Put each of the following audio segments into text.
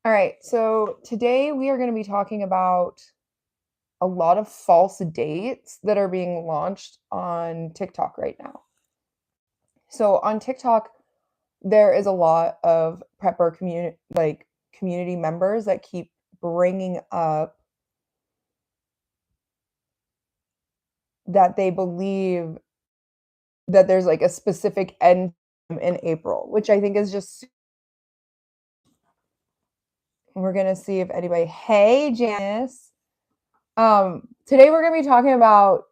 All right, so today we are going to be talking about a lot of false dates that are being launched on TikTok right now. So on TikTok, there is a lot of prepper community members that keep bringing up that they believe that there's like a specific end in April, which I think is just we're going to see if anybody, hey Janice. Today we're going to be talking about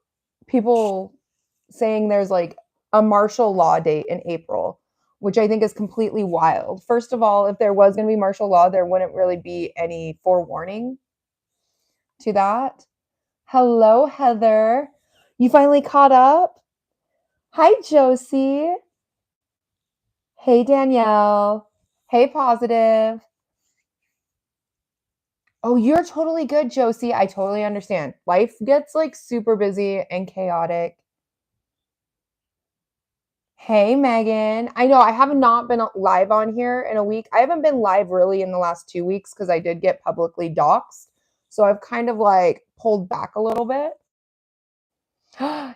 people saying there's like a martial law date in April, which I think is completely wild. First of all, if there was going to be martial law, there wouldn't really be any forewarning to that. Hello, Heather. You finally caught up? Hi, Josie. Hey, Danielle. Hey, Positive. Oh, you're totally good, Josie. I totally understand. Life gets like super busy and chaotic. Hey, Megan. I know I have not been live on here in a week. I haven't been live really in the last 2 weeks because I did get publicly doxxed. So I've kind of like pulled back a little bit.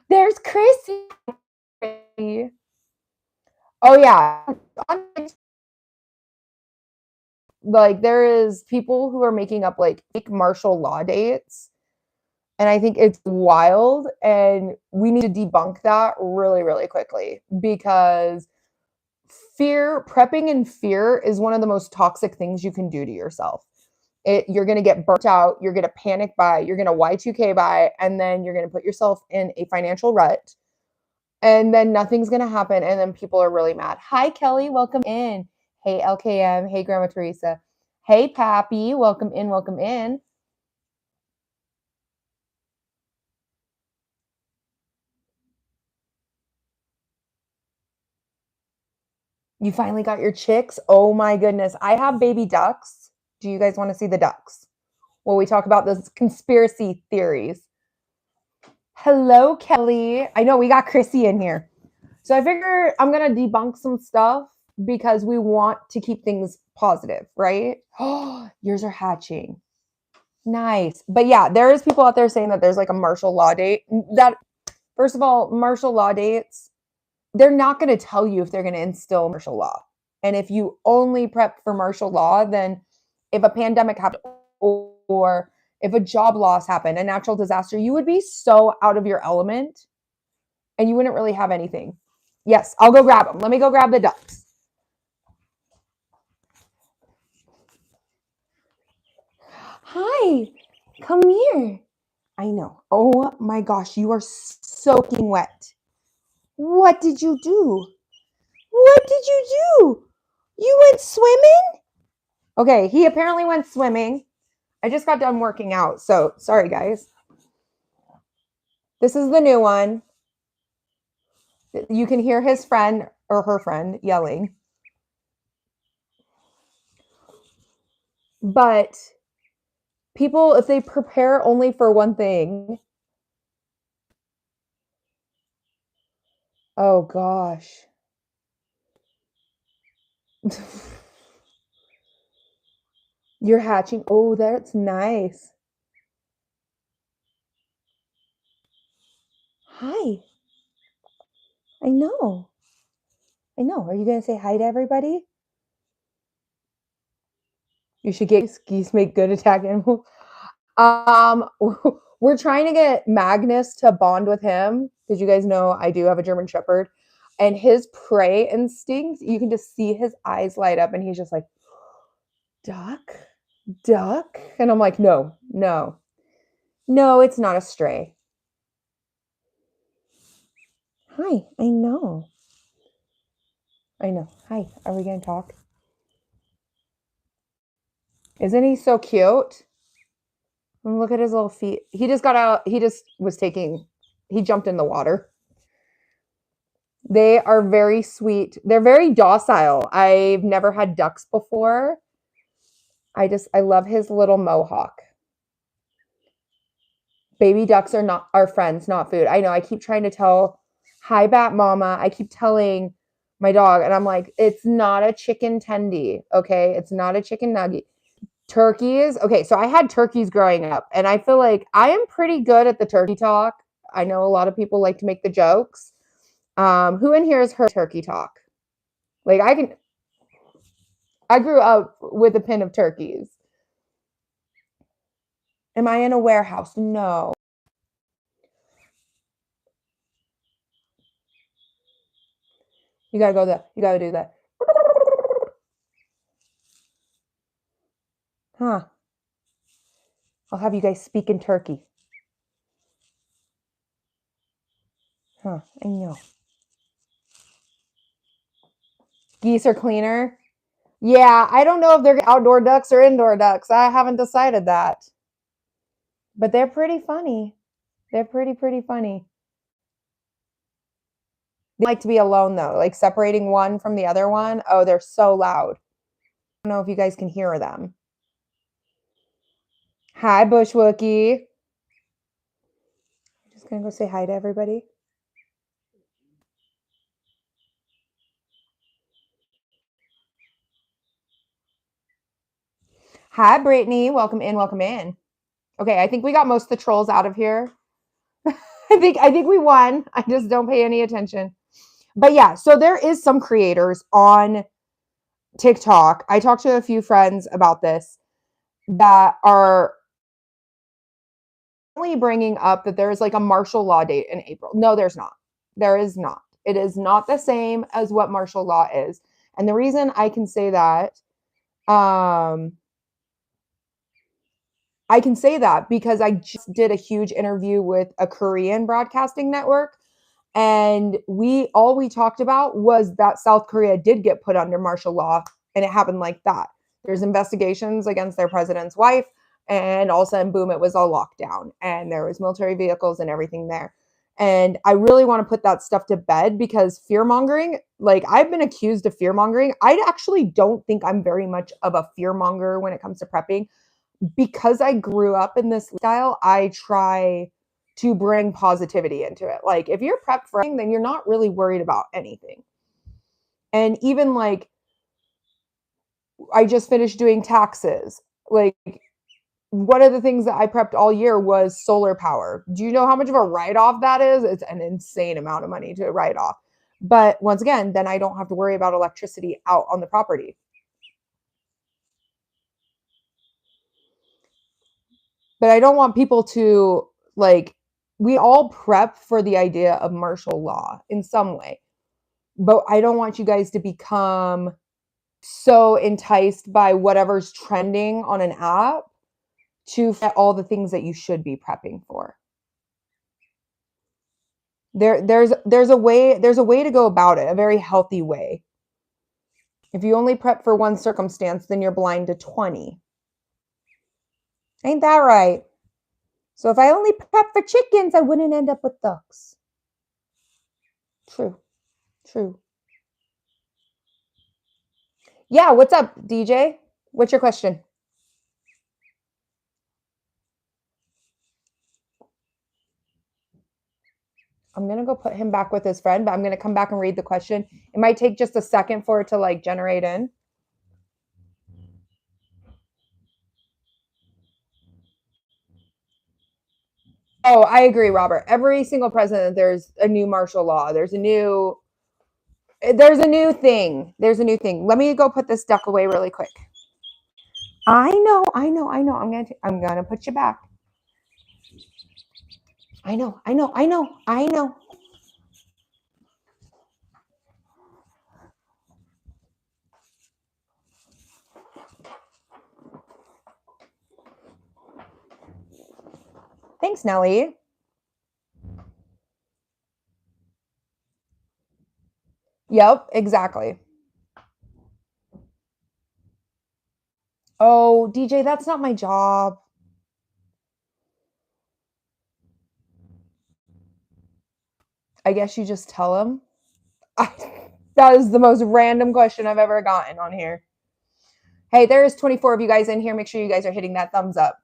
There's Chrissy. Oh, yeah. Like there is people who are making up like fake martial law dates. And I think it's wild. And we need to debunk that really, really quickly because prepping in fear is one of the most toxic things you can do to yourself. You're going to get burnt out. You're going to panic buy. You're going to Y2K buy. And then you're going to put yourself in a financial rut. And then nothing's going to happen. And then people are really mad. Hi, Kelly. Welcome in. Hey, LKM. Hey, Grandma Teresa. Hey, Pappy. Welcome in. Welcome in. You finally got your chicks? Oh my goodness. I have baby ducks. Do you guys want to see the ducks? Well, we talk about those conspiracy theories. Hello, Kelly. I know we got Chrissy in here. So I figure I'm going to debunk some stuff because we want to keep things positive, right? Oh, yours are hatching. Nice. But yeah, there is people out there saying that there's like a martial law date. That first of all, martial law dates, they're not going to tell you if they're going to instill martial law. And if you only prep for martial law, then if a pandemic happened or if a job loss happened, a natural disaster, you would be so out of your element and you wouldn't really have anything. Yes, I'll go grab them. Let me go grab the ducks. Hi, come here. I know. Oh my gosh, you are soaking wet. What did you do? What did you do? You went swimming? Okay, he apparently went swimming. I just got done working out, so sorry, guys. This is the new one. You can hear his friend or her friend yelling. But people, if they prepare only for one thing, oh gosh. You're hatching. Oh, that's nice. Hi. I know. I know. Are you going to say hi to everybody? You should get geese make good attack animals. We're trying to get Magnus to bond with him because you guys know I do have a German Shepherd, and his prey instinct, you can just see his eyes light up, and he's just like, duck, duck, and I'm like, no, no, no, it's not a stray. Hi, I know. I know. Hi, are we gonna talk? Isn't he so cute? And look at his little feet. He just got out. He jumped in the water. They are very sweet. They're very docile. I've never had ducks before. I love his little mohawk. Baby ducks are friends, not food. I know. I keep trying to tell hi bat mama. I keep telling my dog and I'm like, it's not a chicken tendy, okay? It's not a chicken nugget. Turkeys. Okay, so I had turkeys growing up, and I feel like I am pretty good at the turkey talk. I know a lot of people like to make the jokes. Who in here has heard turkey talk? Like I grew up with a pen of turkeys. Am I in a warehouse? No. You gotta go there. You gotta do that. Huh. I'll have you guys speak in turkey. Huh. I know. Geese are cleaner. Yeah, I don't know if they're outdoor ducks or indoor ducks. I haven't decided that. But they're pretty funny. They're pretty funny. They like to be alone though, like separating one from the other one. Oh, they're so loud. I don't know if you guys can hear them. Hi, Bush Wookie. I'm just gonna go say hi to everybody. Hi, Brittany. Welcome in. Welcome in. Okay, I think we got most of the trolls out of here. I think we won. I just don't pay any attention. But yeah, so there is some creators on TikTok. I talked to a few friends about this that are only bringing up that there is like a martial law date in April. No, there's not. There is not. It is not the same as what martial law is. And the reason I can say that, I can say that because I just did a huge interview with a Korean broadcasting network. And all we talked about was that South Korea did get put under martial law, and it happened like that. There's investigations against their president's wife, and all of a sudden, boom, it was all locked down, and there was military vehicles and everything there. And I really want to put that stuff to bed because fear mongering, like I've been accused of fear mongering. I actually don't think I'm very much of a fear monger when it comes to prepping because I grew up in this style. I try to bring positivity into it. Like if you're prepped for anything, then you're not really worried about anything. And even like I just finished doing taxes. Like one of the things that I prepped all year was solar power. Do you know how much of a write-off that is? It's an insane amount of money to write off. But once again, then I don't have to worry about electricity out on the property. But I don't want people to like, we all prep for the idea of martial law in some way. But I don't want you guys to become so enticed by whatever's trending on an app to get all the things that you should be prepping for. There's a way to go about it, a very healthy way. If you only prep for one circumstance, then you're blind to 20. Ain't that right? So if I only prep for chickens, I wouldn't end up with ducks. True. Yeah, what's up, DJ? What's your question? I'm going to go put him back with his friend, but I'm going to come back and read the question. It might take just a second for it to like generate in. Oh, I agree, Robert. Every single president, there's a new martial law. There's a new thing. There's a new thing. Let me go put this duck away really quick. I know. I'm gonna put you back. I know. Thanks, Nellie. Yep, exactly. Oh, DJ, that's not my job. I guess you just tell him. That is the most random question I've ever gotten on here. Hey, there's 24 of you guys in here. Make sure you guys are hitting that thumbs up.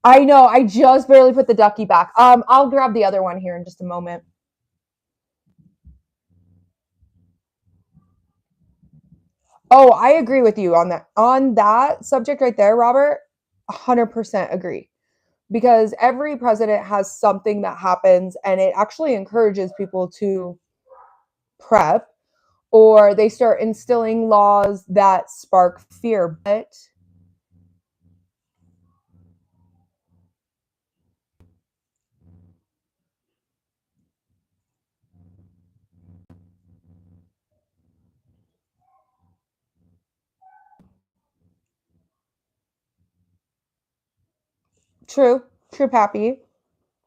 I know. I just barely put the ducky back. I'll grab the other one here in just a moment. Oh, I agree with you on that. On that subject right there, Robert, 100% agree. Because every president has something that happens and it actually encourages people to prep, or they start instilling laws that spark fear. But true, true, Pappy.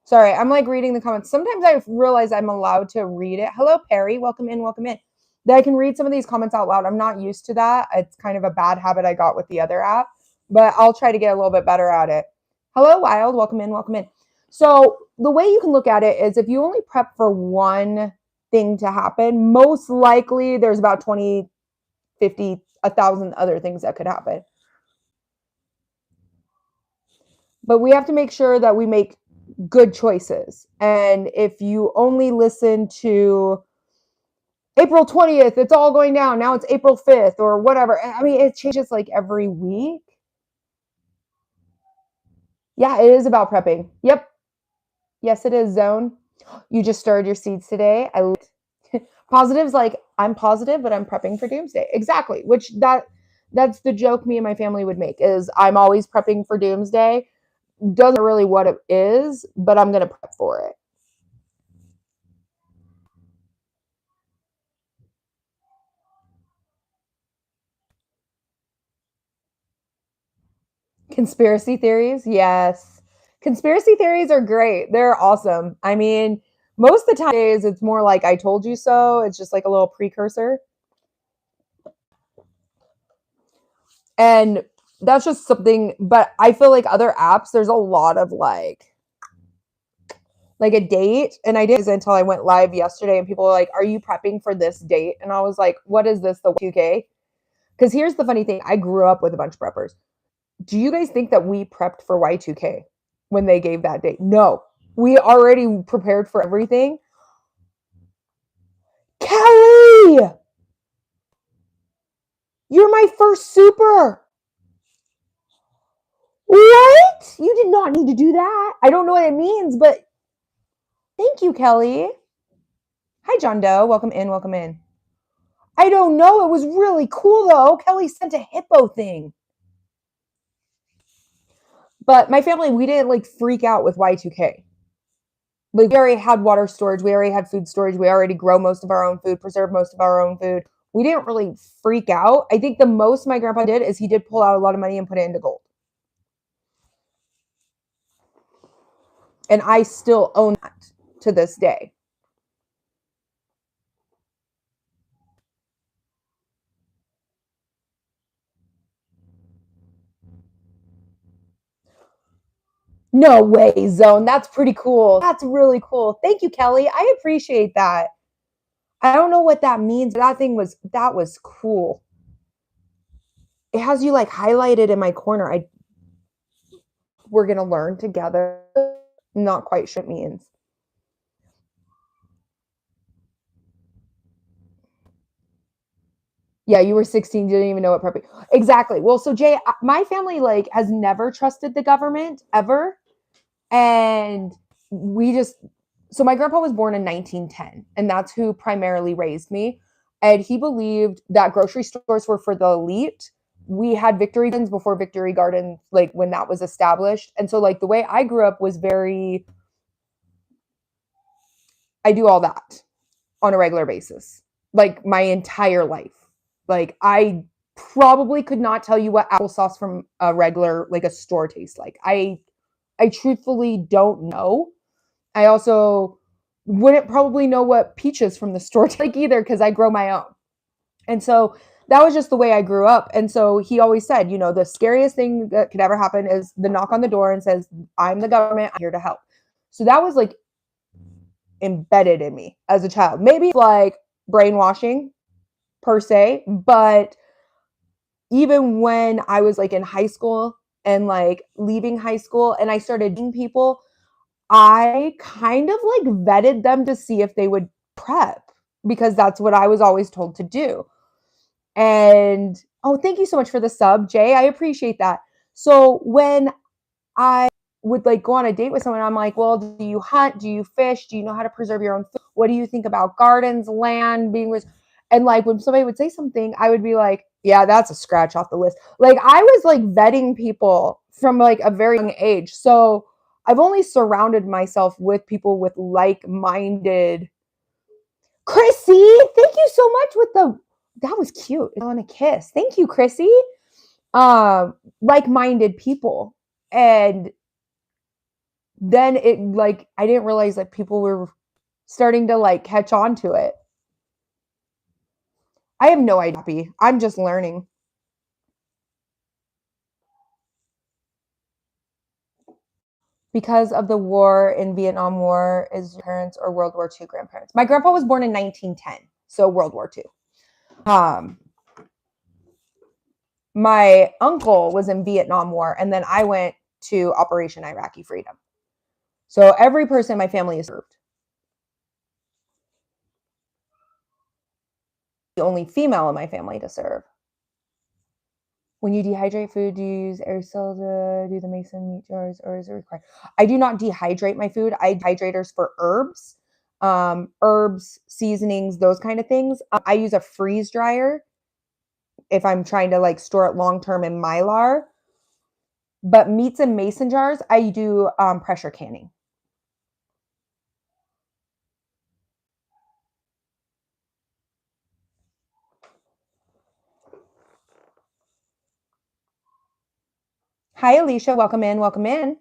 Sorry, I'm like reading the comments. Sometimes I realize I'm allowed to read it. Hello, Perry. Welcome in. Welcome in. That I can read some of these comments out loud. I'm not used to that. It's kind of a bad habit I got with the other app, but I'll try to get a little bit better at it. Hello, Wild. Welcome in. Welcome in. So the way you can look at it is if you only prep for one thing to happen, most likely there's about 20, 50, 1,000 other things that could happen. But we have to make sure that we make good choices. And if you only listen to April 20th, it's all going down. Now it's April 5th or whatever. I mean, it changes like every week. Yeah, it is about prepping. Yep. Yes, it is, Zone. You just stirred your seeds today. Positives, like I'm positive, but I'm prepping for doomsday. Exactly. Which that's the joke me and my family would make is I'm always prepping for doomsday. Doesn't really what it is, but I'm gonna prep for it. Conspiracy theories, yes. Conspiracy theories are great. They're awesome. I mean, most of the time it's more like I told you so. It's just like a little precursor. And that's just something, but I feel like other apps, there's a lot of like a date. And I didn't until I went live yesterday and people were like, are you prepping for this date? And I was like, what is this, the 2K? Because here's the funny thing. I grew up with a bunch of preppers. Do you guys think that we prepped for Y2K when they gave that date? No. We already prepared for everything. Kelly! You're my first super. What? You did not need to do that. I don't know what it means, but thank you, Kelly. Hi, John Doe. Welcome in. Welcome in. I don't know. It was really cool, though. Kelly sent a hippo thing. But my family, we didn't like freak out with Y2K. Like we already had water storage, we already had food storage, we already grow most of our own food, preserve most of our own food. We didn't really freak out. I think the most my grandpa did is he did pull out a lot of money and put it into gold. And I still own that to this day. No way, Zone. That's pretty cool. That's really cool. Thank you, Kelly. I appreciate that. I don't know what that means, but that was cool. It has you like highlighted in my corner. We're gonna learn together. Not quite sure what it means. Yeah, you were 16, didn't even know what prepping. Exactly. Well, so Jay, my family like has never trusted the government ever. And we just so my grandpa was born in 1910, and that's who primarily raised me. And he believed that grocery stores were for the elite. We had Victory Gardens before Victory Gardens, like when that was established. And so like the way I grew up was very I do all that on a regular basis, like my entire life. Like I probably could not tell you what applesauce from a regular like a store tastes like. I truthfully don't know. I also wouldn't probably know what peaches from the store taste like either because I grow my own. And so that was just the way I grew up. And so he always said, you know, the scariest thing that could ever happen is the knock on the door and says, I'm the government, I'm here to help. So that was like embedded in me as a child. Maybe like brainwashing per se, but even when I was like in high school and like leaving high school and I started meeting people, I kind of like vetted them to see if they would prep because that's what I was always told to do. And oh, thank you so much for the sub, Jay. I appreciate that. So when I would like go on a date with someone, I'm like, well, do you hunt? Do you fish? Do you know how to preserve your own food? What do you think about gardens, land, being with? And like when somebody would say something, I would be like, yeah, that's a scratch off the list. Like I was like vetting people from like a very young age. So I've only surrounded myself with people with like-minded. Chrissy, thank you so much with the, that was cute. On a kiss. Thank you, Chrissy. Like-minded people. And then it like I didn't realize that people were starting to like catch on to it. I have no idea. I'm just learning. Because of the war in Vietnam War, is your parents or World War II grandparents? My grandpa was born in 1910, so World War II. My uncle was in Vietnam War, and then I went to Operation Iraqi Freedom. So every person in my family is served. The only female in my family to serve. When you dehydrate food, do you use aerosol to do the mason meat jars, or is it required? I do not dehydrate my food. I hydrators for herbs, seasonings, those kind of things. I use a freeze dryer if I'm trying to like store it long term in Mylar. But meats and mason jars, I do pressure canning. Hi, Alicia. Welcome in. Welcome in.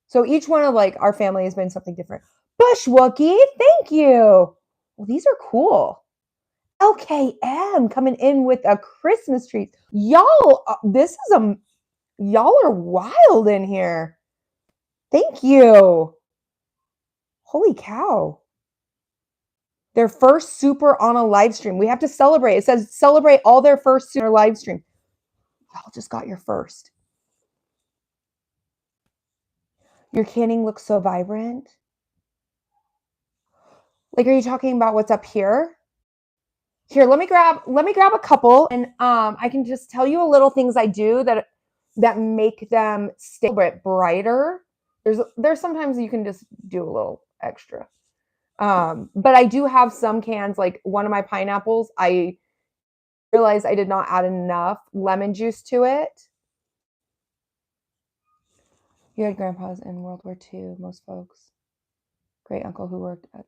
So each one of like our family has been something different. Bush Wookie, thank you. Well, these are cool. LKM coming in with a Christmas tree. Y'all, y'all are wild in here. Thank you. Holy cow. Their first super on a live stream. We have to celebrate. It says celebrate all their first super live stream. Y'all just got your first. Your canning looks so vibrant. Like, are you talking about what's up here? Here, let me grab a couple, and I can just tell you a little things I do that make them stay a bit brighter. There's sometimes you can just do a little extra. But I do have some cans, like one of my pineapples, I realized I did not add enough lemon juice to it. You had grandpas in World War II, most folks. Great uncle who worked at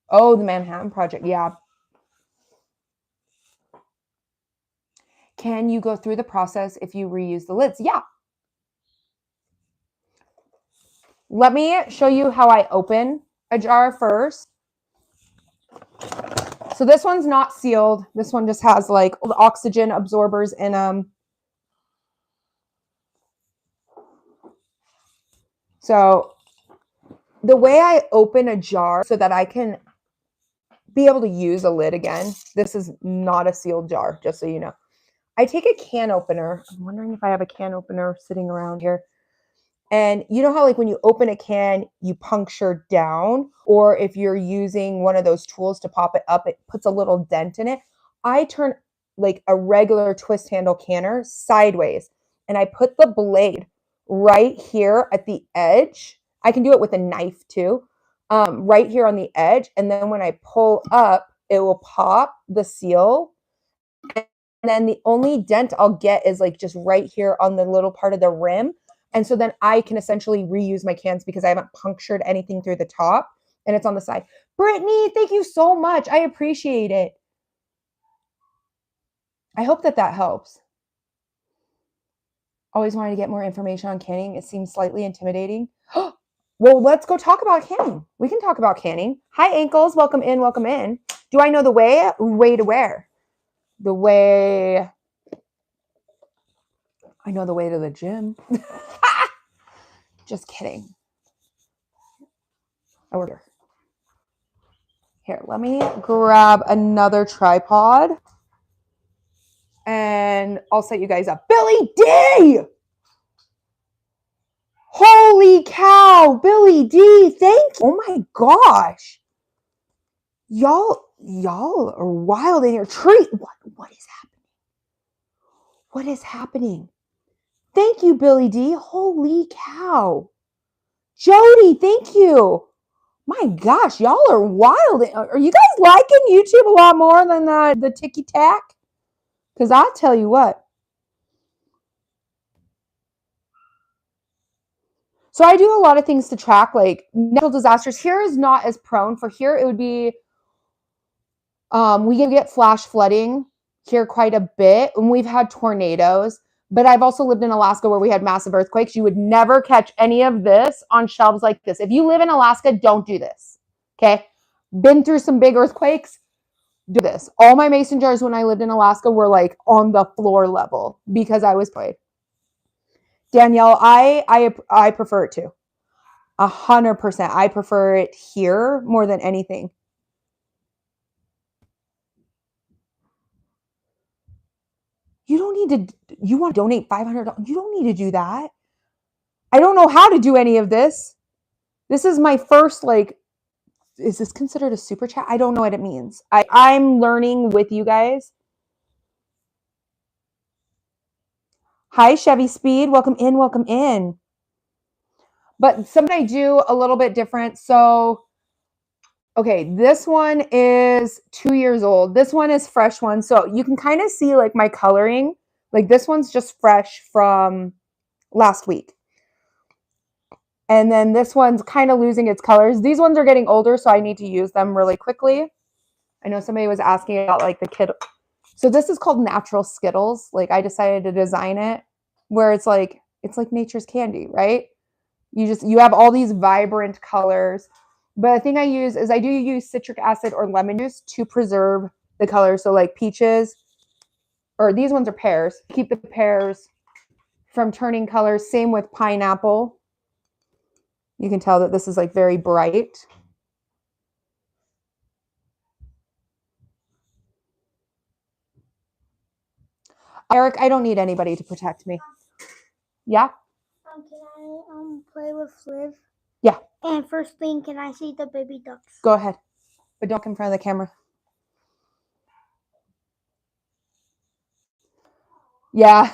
the Manhattan Project. Yeah. Can you go through the process if you reuse the lids? Yeah. Let me show you how I open a jar first. So this one's not sealed. This one just has like oxygen absorbers in them. So the way I open a jar so that I can be able to use a lid again, this is not a sealed jar, just so you know. I take a can opener. I'm wondering if I have a can opener sitting around here. And you know how like when you open a can, you puncture down, or if you're using one of those tools to pop it up, it puts a little dent in it. I turn like a regular twist handle canner sideways, and I put the blade right here at the edge. I can do it with a knife too, right here on the edge. And then when I pull up, it will pop the seal. And then the only dent I'll get is like just right here on the little part of the rim. And so then I can essentially reuse my cans because I haven't punctured anything through the top and it's on the side. Brittany, thank you so much. I appreciate it. I hope that helps. Always wanted to get more information on canning. It seems slightly intimidating. Well, let's go talk about canning. We can talk about canning. Hi, ankles. Welcome in. Welcome in. Do I know the way? Way to where? The way. I know the way to the gym. Just kidding. I work here. Here, let me grab another tripod. And I'll set you guys up. Billy D! Holy cow! Billy D, thank you. Oh my gosh. Y'all, Y'all are wild in your tree. What is happening? What is happening? Thank you, Billy D. Holy cow. Jody, thank you. My gosh, y'all are wild. Are you guys liking YouTube a lot more than the ticky tack? Because I'll tell you what. So I do a lot of things to track, like natural disasters. Here is not as prone. For here, it would be, we get flash flooding here quite a bit, and we've had tornadoes. But I've also lived in Alaska where we had massive earthquakes. You would never catch any of this on shelves like this. If you live in Alaska, don't do this. Okay? Been through some big earthquakes. Do this. All my mason jars when I lived in Alaska were like on the floor level because I was afraid. Danielle, I prefer it too. 100%. I prefer it here more than anything. You don't need to, you want to donate $500. You don't need to do that. I don't know how to do any of this. This is my first, like, is this considered a super chat? I don't know what it means. I'm learning with you guys. Hi, Chevy Speed. Welcome in, welcome in. But something I do a little bit different. So, okay, this one is 2 years old. This one is fresh one. So you can kind of see like my coloring. Like this one's just fresh from last week. And then this one's kind of losing its colors. These ones are getting older, so I need to use them really quickly. I know somebody was asking about like the kid. So this is called Natural Skittles. Like I decided to design it where it's like nature's candy, right? You have all these vibrant colors. But the thing I use is I do use citric acid or lemon juice to preserve the colors. So like peaches, or these ones are pears. Keep the pears from turning colors. Same with pineapple. You can tell that this is like very bright. Eric, I don't need anybody to protect me. Yeah? Can I play with Liv? Yeah. And first thing, can I see the baby ducks? Go ahead. But don't come in front of the camera. Yeah.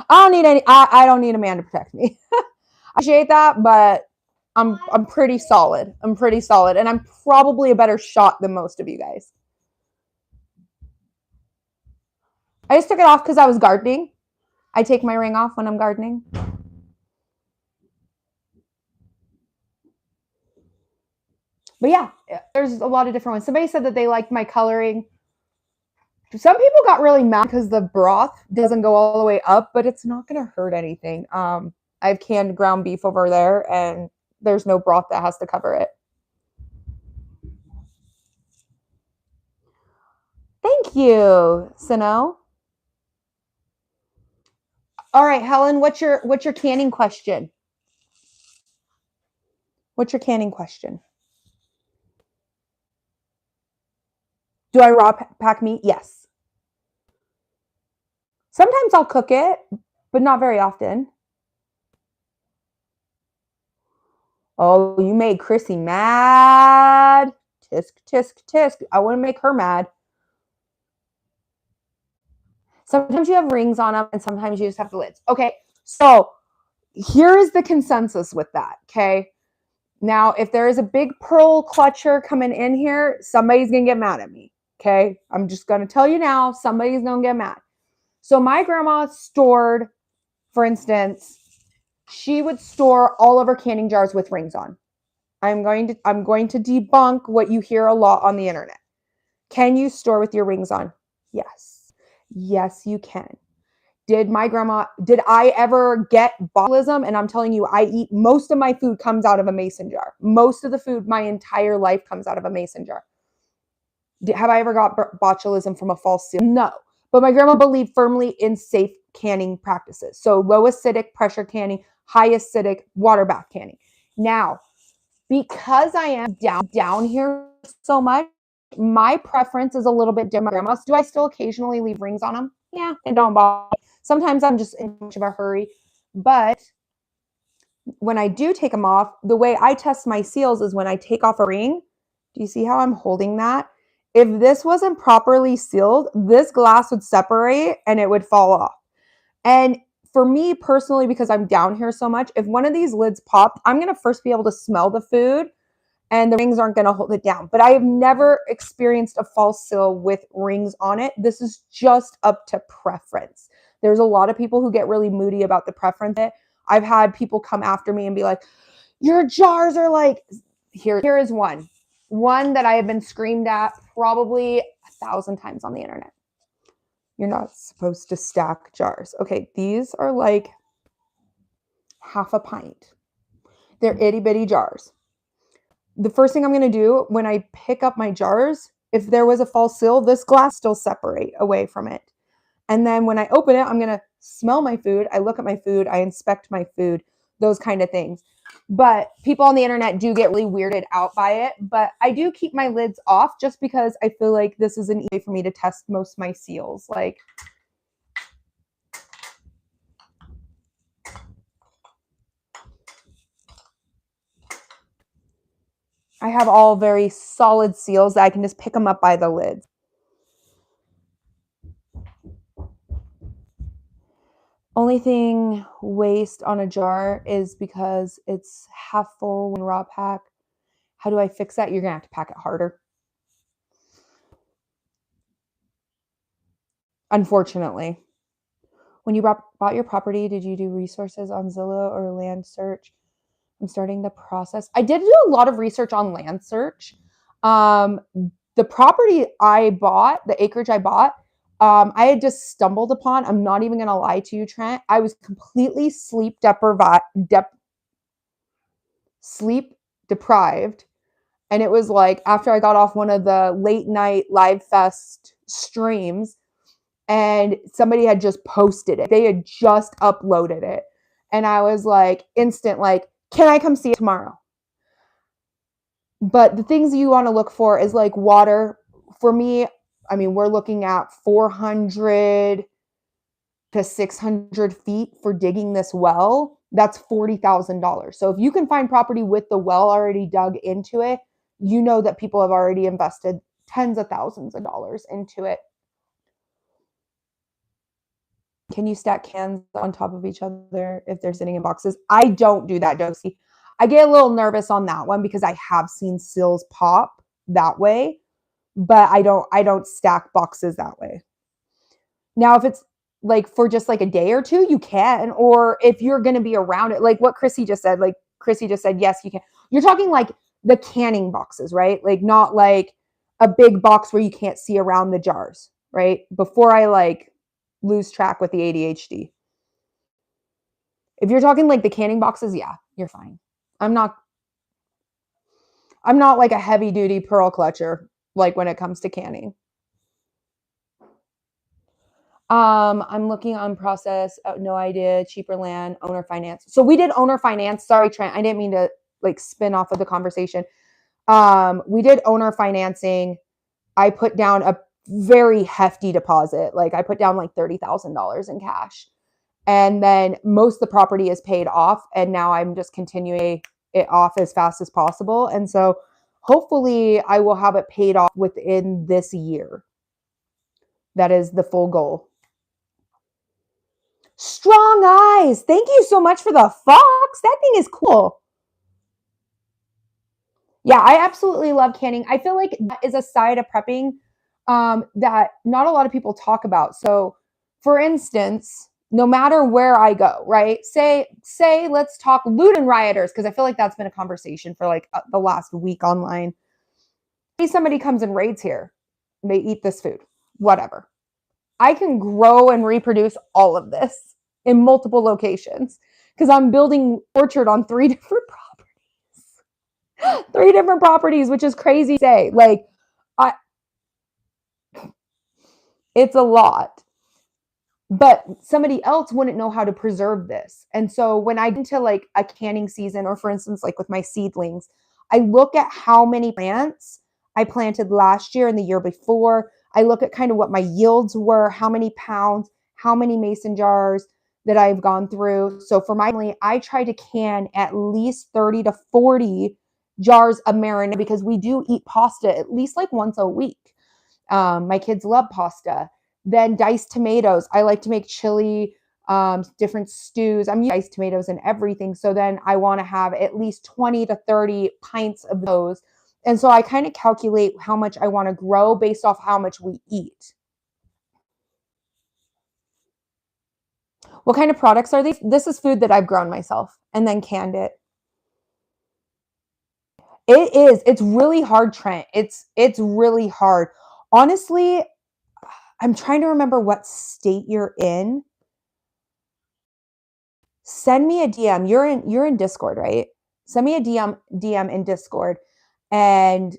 I don't need a man to protect me. I appreciate that, but I'm pretty solid. I'm pretty solid. And I'm probably a better shot than most of you guys. I just took it off because I was gardening. I take my ring off when I'm gardening. But yeah, there's a lot of different ones. Somebody said that they liked my coloring. Some people got really mad because the broth doesn't go all the way up, but it's not going to hurt anything. I have canned ground beef over there, and there's no broth that has to cover it. Thank you, Sino. All right, Helen, what's your canning question? What's your canning question? Do I raw pack meat? Yes. Sometimes I'll cook it, but not very often. Oh, you made Chrissy mad. Tisk, tisk, tisk. I want to make her mad. Sometimes you have rings on them, and sometimes you just have the lids. Okay, so here is the consensus with that, okay? Now, if there is a big pearl clutcher coming in here, somebody's going to get mad at me, okay? I'm just going to tell you now, somebody's going to get mad. So my grandma stored, for instance, she would store all of her canning jars with rings on. I'm going to debunk what you hear a lot on the internet. Can you store with your rings on? Yes. Yes, you can. Did I ever get botulism? And I'm telling you, I eat, most of my food comes out of a mason jar. Most of the food my entire life comes out of a mason jar. Have I ever got botulism from a false seal? No. But my grandma believed firmly in safe canning practices. So low acidic pressure canning, high acidic water bath canning. Now, because I am down here so much, my preference is a little bit different. Grandma's. Do I still occasionally leave rings on them? Yeah, and don't bother. Sometimes I'm just in much of a hurry. But when I do take them off, the way I test my seals is when I take off a ring. Do you see how I'm holding that? If this wasn't properly sealed, this glass would separate and it would fall off. And for me personally, because I'm down here so much, if one of these lids popped, I'm going to first be able to smell the food and the rings aren't going to hold it down. But I have never experienced a false seal with rings on it. This is just up to preference. There's a lot of people who get really moody about the preference. I've had people come after me and be like, your jars are like, here is one that I have been screamed at probably 1,000 times on the internet. You're not supposed to stack jars. Okay, these are like half a pint. They're itty bitty jars. The first thing I'm going to do when I pick up my jars, if there was a false seal, this glass still separate away from it. And then when I open it, I'm going to smell my food. I look at my food. I inspect my food, those kind of things. But people on the internet do get really weirded out by it. But I do keep my lids off just because I feel like this is an easy way for me to test most of my seals. Like, I have all very solid seals that I can just pick them up by the lids. Only thing waste on a jar is because it's half full when raw pack. How do I fix that? You're going to have to pack it harder. Unfortunately. When you bought your property, did you do resources on Zillow or land search? I'm starting the process. I did do a lot of research on land search. The property I bought, the acreage I bought, I had just stumbled upon. I'm not even going to lie to you, Trent. I was completely sleep deprived. And it was like after I got off one of the late night live fest streams and somebody had just posted it. They had just uploaded it. And I was like, instant, like, can I come see it tomorrow? But the things you want to look for is like water. For me, I mean, we're looking at 400 to 600 feet for digging this well. That's $40,000. So if you can find property with the well already dug into it, you know that people have already invested tens of thousands of dollars into it. Can you stack cans on top of each other if they're sitting in boxes? I don't do that, Josie. I get a little nervous on that one because I have seen seals pop that way, but I don't stack boxes that way. Now, if it's like for just like a day or two, you can, or if you're going to be around it, like what Chrissy just said, yes, you can. You're talking like the canning boxes, right? Like not like a big box where you can't see around the jars, right? Before I like lose track with the ADHD. If you're talking like the canning boxes, yeah, you're fine. I'm not like a heavy duty pearl clutcher like when it comes to canning. I'm looking on process. Oh, no idea. Cheaper land, owner finance. So we did owner finance. Sorry, Trent. I didn't mean to like spin off of the conversation. We did owner financing. I put down a very hefty deposit. Like I put down like $30,000 in cash. And then most of the property is paid off. And now I'm just continuing it off as fast as possible. And so hopefully I will have it paid off within this year. That is the full goal. Strong eyes. Thank you so much for the fox. That thing is cool. Yeah, I absolutely love canning. I feel like that is a side of prepping that not a lot of people talk about. So, for instance, no matter where I go, right? Say, let's talk loot and rioters, because I feel like that's been a conversation for like the last week online. Say somebody comes and raids here, and they eat this food, whatever. I can grow and reproduce all of this in multiple locations because I'm building orchard on 3 different properties. 3 different properties, which is crazy to say. Like, it's a lot. But somebody else wouldn't know how to preserve this. And so when I get into like a canning season, or for instance, like with my seedlings, I look at how many plants I planted last year and the year before. I look at kind of what my yields were, how many pounds, how many mason jars that I've gone through. So for my family, I try to can at least 30 to 40 jars of marinade because we do eat pasta at least like once a week. My kids love pasta. Then diced tomatoes. I like to make chili, different stews. I'm using diced tomatoes and everything. So then I want to have at least 20 to 30 pints of those. And so I kind of calculate how much I want to grow based off how much we eat. What kind of products are these? This is food that I've grown myself and then canned it. It is. It's really hard, Trent. It's really hard. Honestly, I'm trying to remember what state you're in. Send me a DM. You're in Discord, right? Send me a DM in Discord, and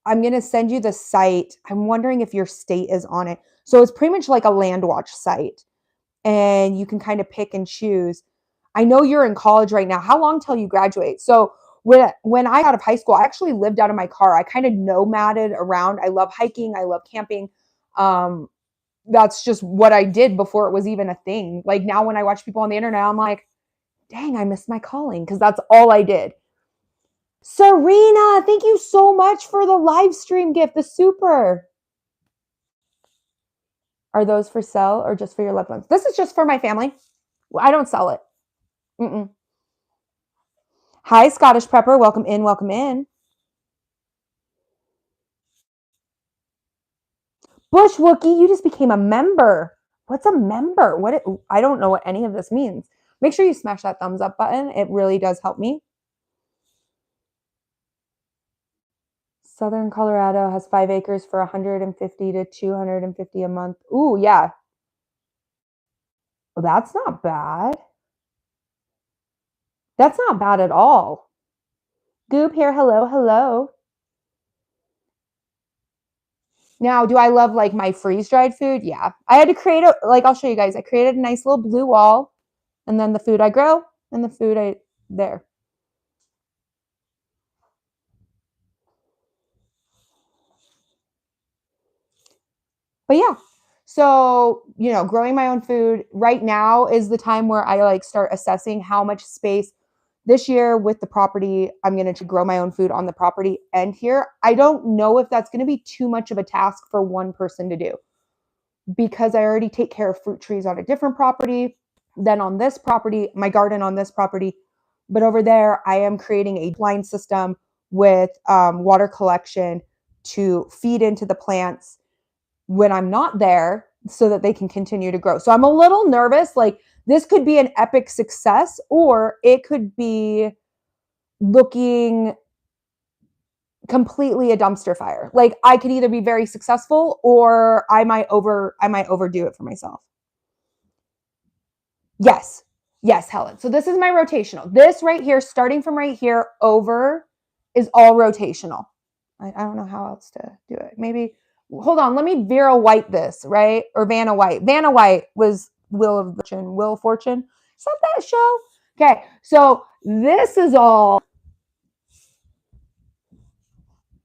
I'm gonna send you the site. I'm wondering if your state is on it. So it's pretty much like a land watch site, and you can kind of pick and choose. I know you're in college right now. How long till you graduate? So when I got out of high school, I actually lived out of my car. I kind of nomaded around. I love hiking. I love camping. That's just what I did before it was even a thing. Like now when I watch people on the internet, I'm like, dang, I missed my calling because that's all I did. Serena, thank you so much for the live stream gift, the super. Are those for sale or just for your loved ones? This is just for my family. I don't sell it. Mm-mm. Hi, Scottish Prepper. Welcome in. Welcome in. Bush Wookie, you just became a member. What's a member? I don't know what any of this means. Make sure you smash that thumbs up button. It really does help me. Southern Colorado has 5 acres for 150 to 250 a month. Ooh, yeah. Well, that's not bad. That's not bad at all. Goop here. Hello, hello. Now, do I love like my freeze-dried food? Yeah. I had to create I'll show you guys. I created a nice little blue wall, and then the food I grow and the food there. But yeah, so, growing my own food right now is the time where I like start assessing how much space this year with the property I'm going to grow my own food on the property. And here, I don't know if that's going to be too much of a task for one person to do because I already take care of fruit trees on a different property than on this property, my garden on this property. But over there, I am creating a line system with water collection to feed into the plants when I'm not there so that they can continue to grow. So I'm a little nervous. Like this could be an epic success or it could be looking completely a dumpster fire. Like I could either be very successful or I might overdo it for myself. Yes. Yes, Helen. So this is my rotational. This right here, starting from right here over is all rotational. I don't know how else to do it. Maybe hold on, let me Vera White this, right? Or Vanna White. Vanna White was Wheel of Fortune. Is that show? Okay, so this is all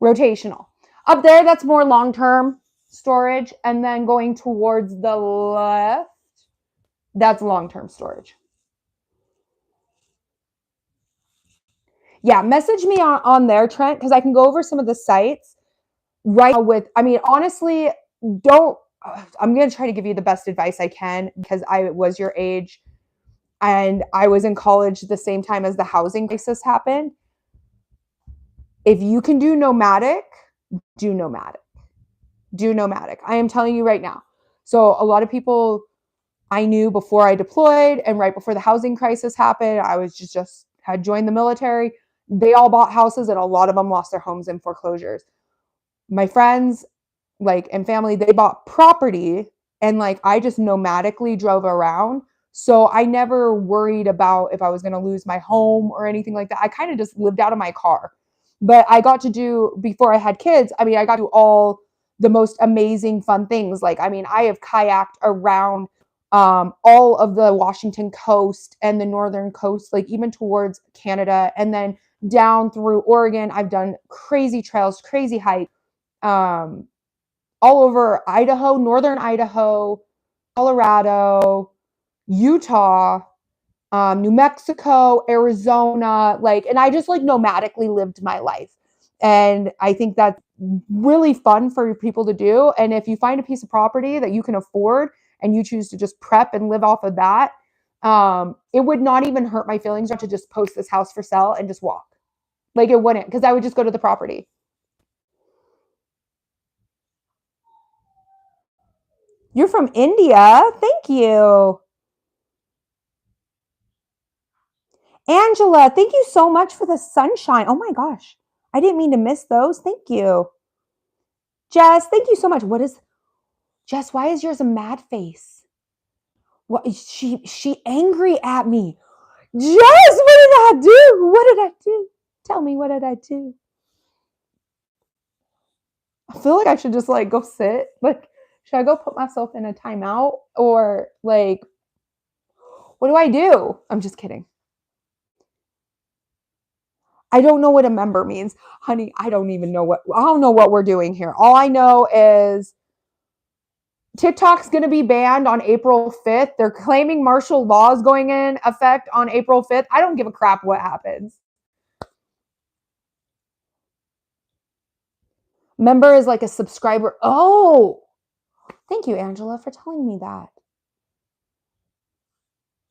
rotational. Up there, that's more long-term storage. And then going towards the left, that's long-term storage. Yeah, message me on there, Trent, because I can go over some of the sites right with, honestly, I'm going to try to give you the best advice I can because I was your age and I was in college the same time as the housing crisis happened. If you can do nomadic, do nomadic. Do nomadic. I am telling you right now. So a lot of people I knew before I deployed and right before the housing crisis happened, I was just had joined the military. They all bought houses and a lot of them lost their homes in foreclosures. My friends and family, they bought property and I just nomadically drove around. So I never worried about if I was going to lose my home or anything like that. I kind of just lived out of my car. But I got to do, before I had kids, I got to do all the most amazing fun things. I have kayaked around all of the Washington coast and the northern coast, even towards Canada, and then down through Oregon. I've done crazy trails, crazy hikes, all over Idaho, northern Idaho, Colorado, Utah, New Mexico, Arizona, and I just nomadically lived my life. And I think that really fun for people to do. And if you find a piece of property that you can afford and you choose to just prep and live off of that, it would not even hurt my feelings to just post this house for sale and just walk. Like it wouldn't, because I would just go to the property. You're from India. Thank you. Angela, thank you so much for the sunshine. Oh my gosh. I didn't mean to miss those. Thank you. Jess, thank you so much. What is Jess, why is yours a mad face? What is she angry at me? Jess, what did I do? What did I do? Tell me, what did I do? I feel like I should just like go sit. Like, should I go put myself in a timeout? Or like, what do I do? I'm just kidding. I don't know what a member means. Honey, I don't know what we're doing here. All I know is TikTok's going to be banned on April 5th. They're claiming martial law is going in effect on April 5th. I don't give a crap what happens. Member is like a subscriber. Oh, thank you, Angela, for telling me that.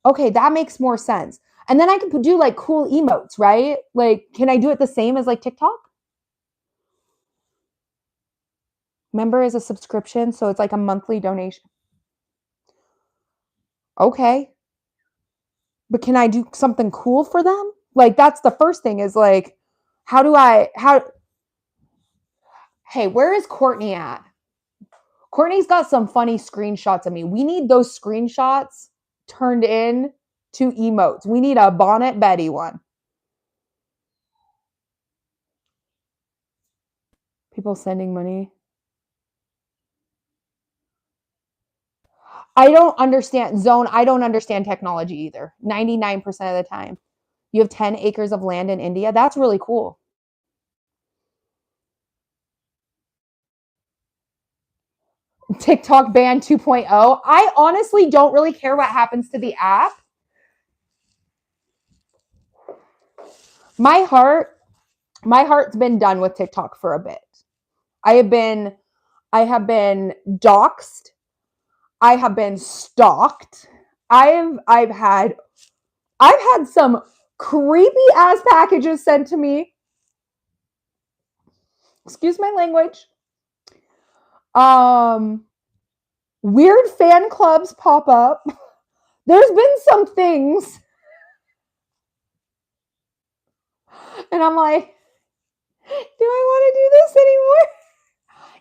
Okay, that makes more sense. And then I can do like cool emotes, right? Like, can I do it the same as like TikTok? Member is a subscription, so it's like a monthly donation. Okay. But can I do something cool for them? Like, that's the first thing is like, hey, where is Courtney at? Courtney's got some funny screenshots of me. We need those screenshots turned in to emotes. We need a Bonnet Betty one. People sending money. I don't understand Zone. I don't understand technology either. 99% of the time. You have 10 acres of land in India. That's really cool. TikTok ban 2.0. I honestly don't really care what happens to the app. My heart's been done with TikTok for a bit. I have been doxxed. I have been stalked. I've had some creepy ass packages sent to me. Excuse my language. Weird fan clubs pop up. There's been some things. And I'm like, do I want to do this anymore?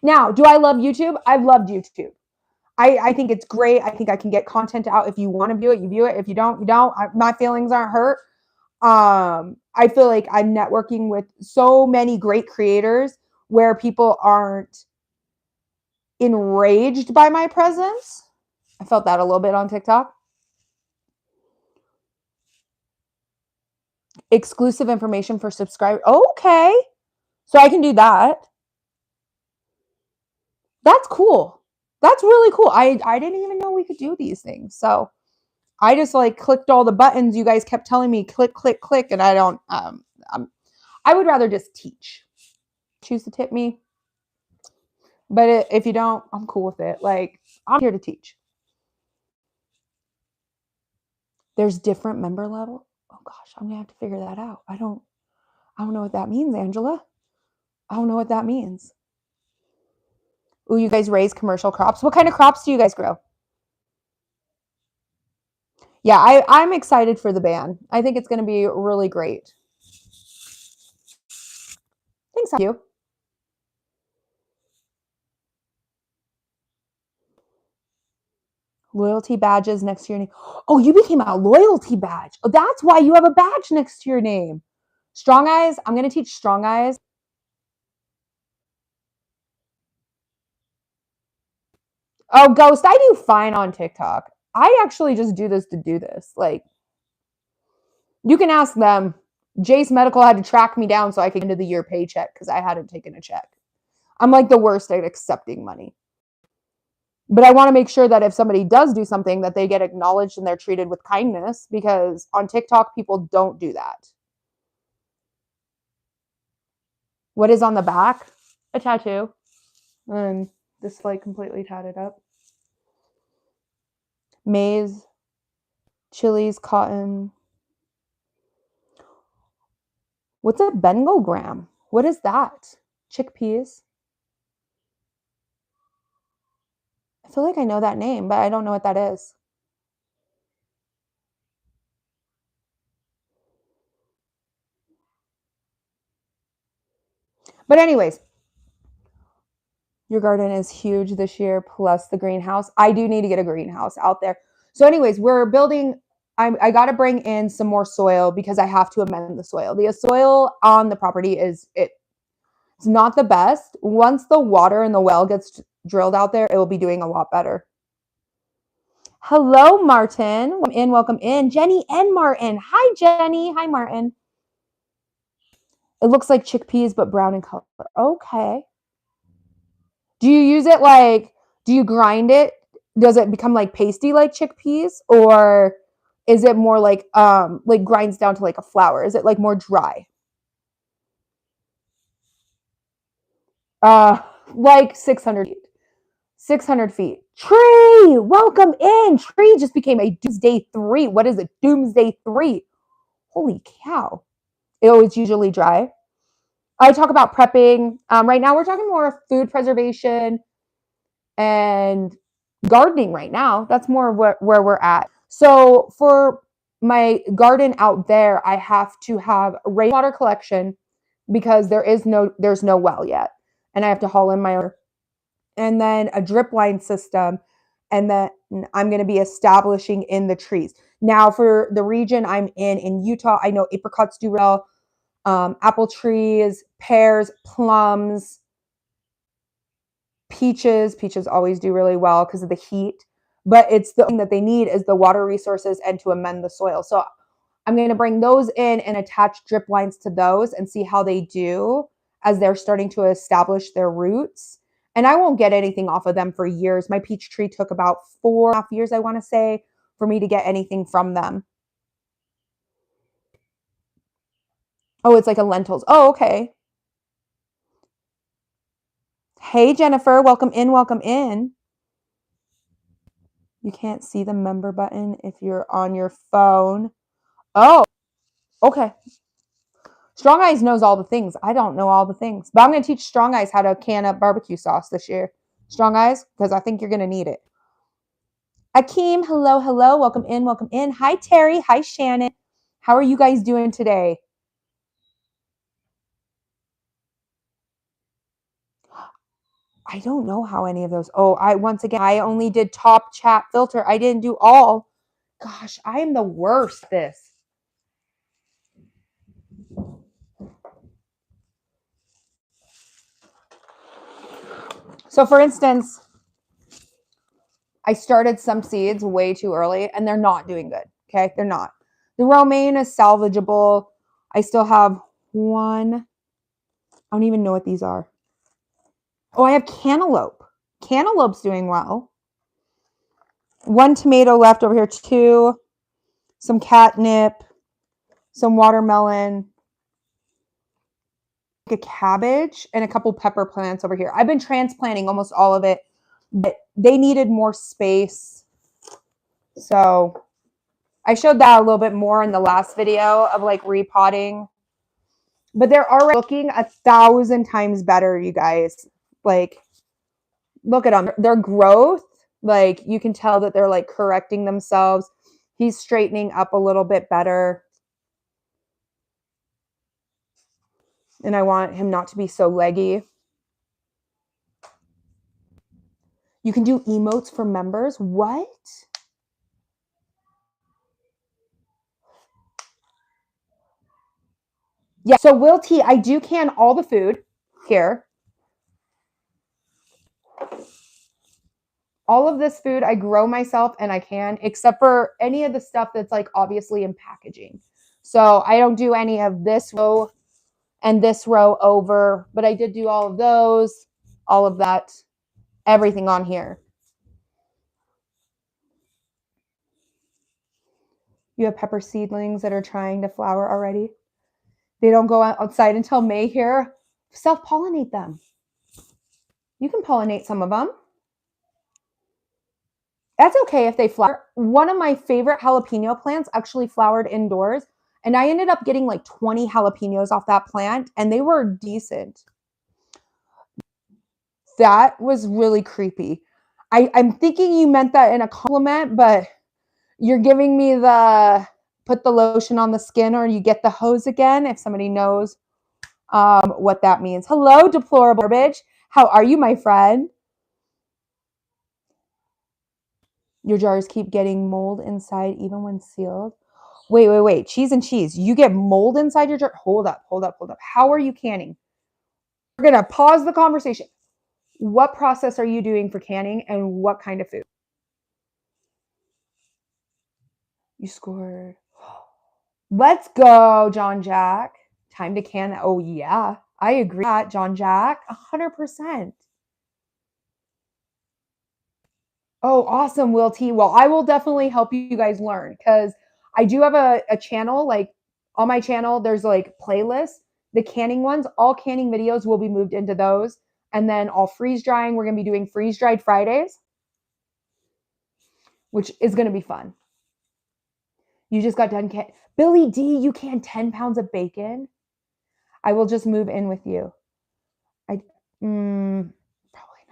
Now, do I love YouTube? I've loved YouTube. I think it's great. I think I can get content out. If you want to view it, you view it. If you don't, you don't. My feelings aren't hurt. I feel like I'm networking with so many great creators where people aren't enraged by my presence. I felt that a little bit on TikTok. Exclusive information for subscribers. Okay. So I can do that. That's cool. That's really cool. I didn't even know we could do these things. So I just like clicked all the buttons you guys kept telling me click, click, click. And I don't, I would rather just teach. Choose to tip me. But if you don't, I'm cool with it. Like, I'm here to teach. There's different member level. Oh gosh, I'm gonna have to figure that out. I don't know what that means, Angela. I don't know what that means. Ooh, you guys raise commercial crops. What kind of crops do you guys grow? Yeah, I'm excited for the ban. I think it's going to be really great. Thanks, you. Loyalty badges next to your name. Oh, you became a loyalty badge. Oh, that's why you have a badge next to your name. Strong Eyes. I'm going to teach Strong Eyes. Oh, Ghost, I do fine on TikTok. I actually just do this to do this. Like, you can ask them. Jace Medical had to track me down so I could get into the year paycheck because I hadn't taken a check. I'm like the worst at accepting money. But I want to make sure that if somebody does do something that they get acknowledged and they're treated with kindness, because on TikTok, people don't do that. What is on the back? a tattoo. And this like completely tatted up. Maize, chilies, cotton. What's a bengogram? What is that? Chickpeas. I feel like I know that name, but I don't know what that is. But anyways, your garden is huge this year, plus the greenhouse. I do need to get a greenhouse out there. So anyways, we're building. I got to bring in some more soil because I have to amend the soil. The soil on the property it's not the best. Once the water in the well gets drilled out there, it will be doing a lot better. Hello, Martin. Welcome in. Jenny and Martin. Hi, Jenny. Hi, Martin. It looks like chickpeas, but brown in color. Okay. Do you use it like, do you grind it? Does it become like pasty like chickpeas? Or is it more like grinds down to like a flour? Is it like more dry? Like 600 feet. 600 feet. Tree, welcome in. Tree just became a Doomsday 3. What is it? Doomsday 3. Holy cow. It's usually dry. I talk about prepping. Right now, we're talking more food preservation and gardening right now. That's more where we're at. So for my garden out there, I have to have rainwater collection because there's no well yet. And I have to haul in my own. And then a drip line system. And then I'm going to be establishing in the trees. Now for the region I'm in Utah, I know apricots do well. Apple trees, pears, plums, peaches. Peaches always do really well because of the heat. But it's the thing that they need is the water resources and to amend the soil. So I'm going to bring those in and attach drip lines to those and see how they do as they're starting to establish their roots. And I won't get anything off of them for years. My peach tree took about 4.5 years, I want to say, for me to get anything from them. Oh, it's like a lentils. Oh, okay. Hey, Jennifer, welcome in, welcome in. You can't see the member button if you're on your phone. Oh, okay. Strong Eyes knows all the things. I don't know all the things, but I'm going to teach Strong Eyes how to can up barbecue sauce this year. Strong Eyes, because I think you're going to need it. Akeem, hello, hello. Welcome in, welcome in. Hi, Terry. Hi, Shannon. How are you guys doing today? I don't know how any of those. Oh, once again, I only did top chat filter. I didn't do all. Gosh, I am the worst this. So for instance, I started some seeds way too early and they're not doing good. Okay, they're not. The romaine is salvageable. I still have one. I don't even know what these are. Oh, I have cantaloupe. Cantaloupe's doing well. One tomato left over here, two. Some catnip, some watermelon, a cabbage, and a couple pepper plants over here. I've been transplanting almost all of it, but they needed more space. So I showed that a little bit more in the last video of like repotting. But they're already looking 1,000 times better, you guys. Like, look at them. Their growth, like, you can tell that they're like correcting themselves. He's straightening up a little bit better. And I want him not to be so leggy. You can do emotes for members. What? Yeah. So Will T, I do can all the food here. All of this food I grow myself and I can, except for any of the stuff that's like obviously in packaging. So I don't do any of this row and this row over, but I did do all of those, all of that, everything on here. You have pepper seedlings that are trying to flower already. They don't go outside until May here. Self-pollinate them. You can pollinate some of them. That's okay if they flower. One of my favorite jalapeno plants actually flowered indoors, and I ended up getting like 20 jalapenos off that plant, and they were decent. That was really creepy. I'm thinking you meant that in a compliment, but you're giving me the put the lotion on the skin or you get the hose again, if somebody knows what that means. Hello, deplorable garbage. How are you, my friend? Your jars keep getting mold inside even when sealed. Wait. Cheese and cheese. You get mold inside your jar? Hold up. How are you canning? We're going to pause the conversation. What process are you doing for canning and what kind of food? You scored. Let's go, John Jack. Time to can. Oh, yeah. I agree with that, John Jack. 100%. Oh, awesome, Will T. Well, I will definitely help you guys learn because I do have a channel. Like on my channel, there's like playlists. The canning ones, all canning videos will be moved into those. And then all freeze drying, we're going to be doing freeze dried Fridays, which is going to be fun. You just got done. Billy D, you can 10 pounds of bacon. I will just move in with you. Probably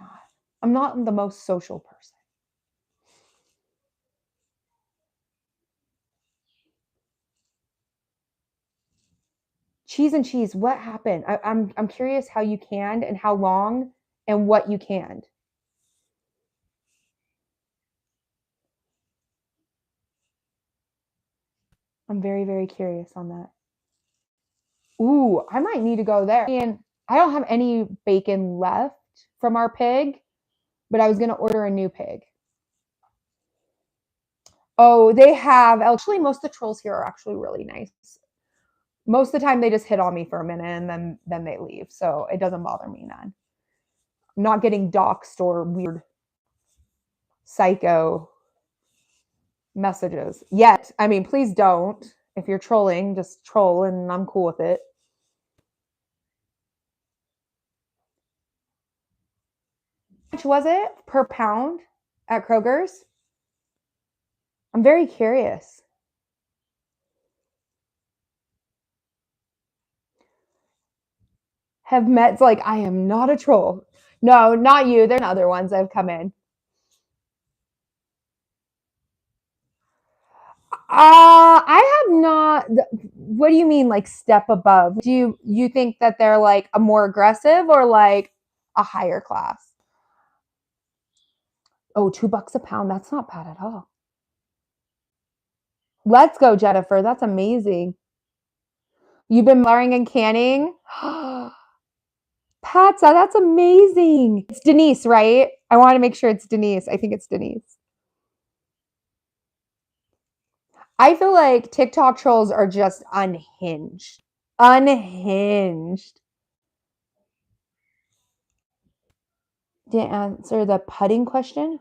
not. I'm not the most social person. Cheese and cheese, what happened? I'm curious how you canned and how long and what you canned. I'm very, very curious on that. Ooh, I might need to go there. And I don't have any bacon left from our pig, but I was going to order a new pig. Oh, they have. Actually, most of the trolls here are actually really nice. Most of the time, they just hit on me for a minute and then they leave. So it doesn't bother me none. I'm not getting doxxed or weird psycho messages yet. I mean, please don't. If you're trolling, just troll and I'm cool with it. How much was it per pound at Kroger's? I'm very curious. Have met's like, I am not a troll. No, not you. There's other ones that have come in. I have not. What do you mean, like step above? Do you think that they're like a more aggressive or like a higher class? Oh, $2 a pound. That's not bad at all. Let's go, Jennifer. That's amazing. You've been learning and canning? Patsa, that's amazing. It's Denise, right? I want to make sure it's Denise. I think it's Denise. I feel like TikTok trolls are just unhinged. Unhinged. Didn't answer the pudding question?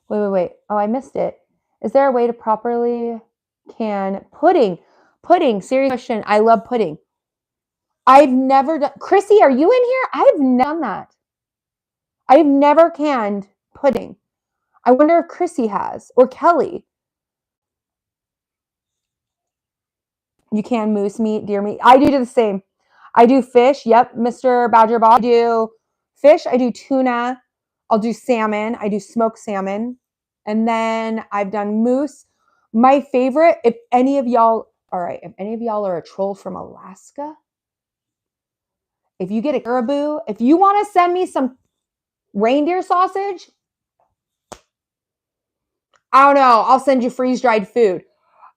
Wait. Oh, I missed it. Is there a way to properly can pudding? Pudding, serious question. I love pudding. I've never done. Chrissy, are you in here? I've never done that. I've never canned pudding. I wonder if Chrissy has or Kelly. You can moose meat, deer meat. I do the same. I do fish. Yep, Mr. Badger Bob. I do fish. I do tuna. I'll do salmon. I do smoked salmon. And then I've done moose. My favorite, if any of y'all are a troll from Alaska, if you get a caribou, if you want to send me some reindeer sausage, I don't know, I'll send you freeze-dried food.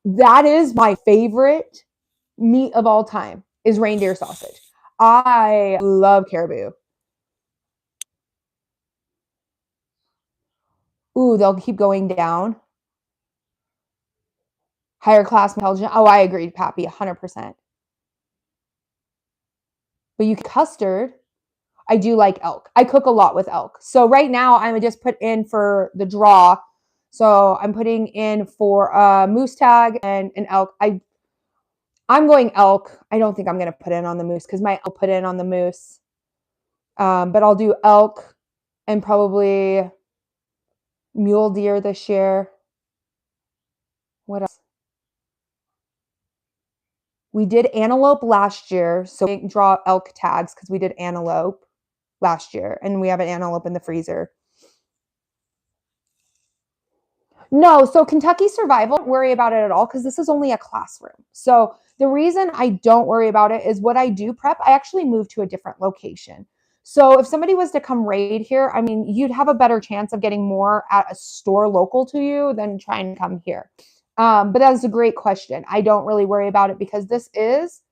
That is my favorite meat of all time is reindeer sausage. I love caribou. Ooh, they'll keep going down. Higher class intelligence. Oh, I agree, Pappy, 100%. But you custard. I do like elk. I cook a lot with elk. So right now I'm just put in for the draw. So I'm putting in for a moose tag and an elk. I'm going elk. I don't think I'm going to put in on the moose because my elk put in on the moose. But I'll do elk and probably mule deer this year. What else? We did antelope last year, so we didn't draw elk tags because we did antelope last year, and we have an antelope in the freezer. No, so Kentucky survival, don't worry about it at all because this is only a classroom. So the reason I don't worry about it is what I do prep, I actually move to a different location. So if somebody was to come raid here, I mean, you'd have a better chance of getting more at a store local to you than trying to come here. But that's a great question. I don't really worry about it because this is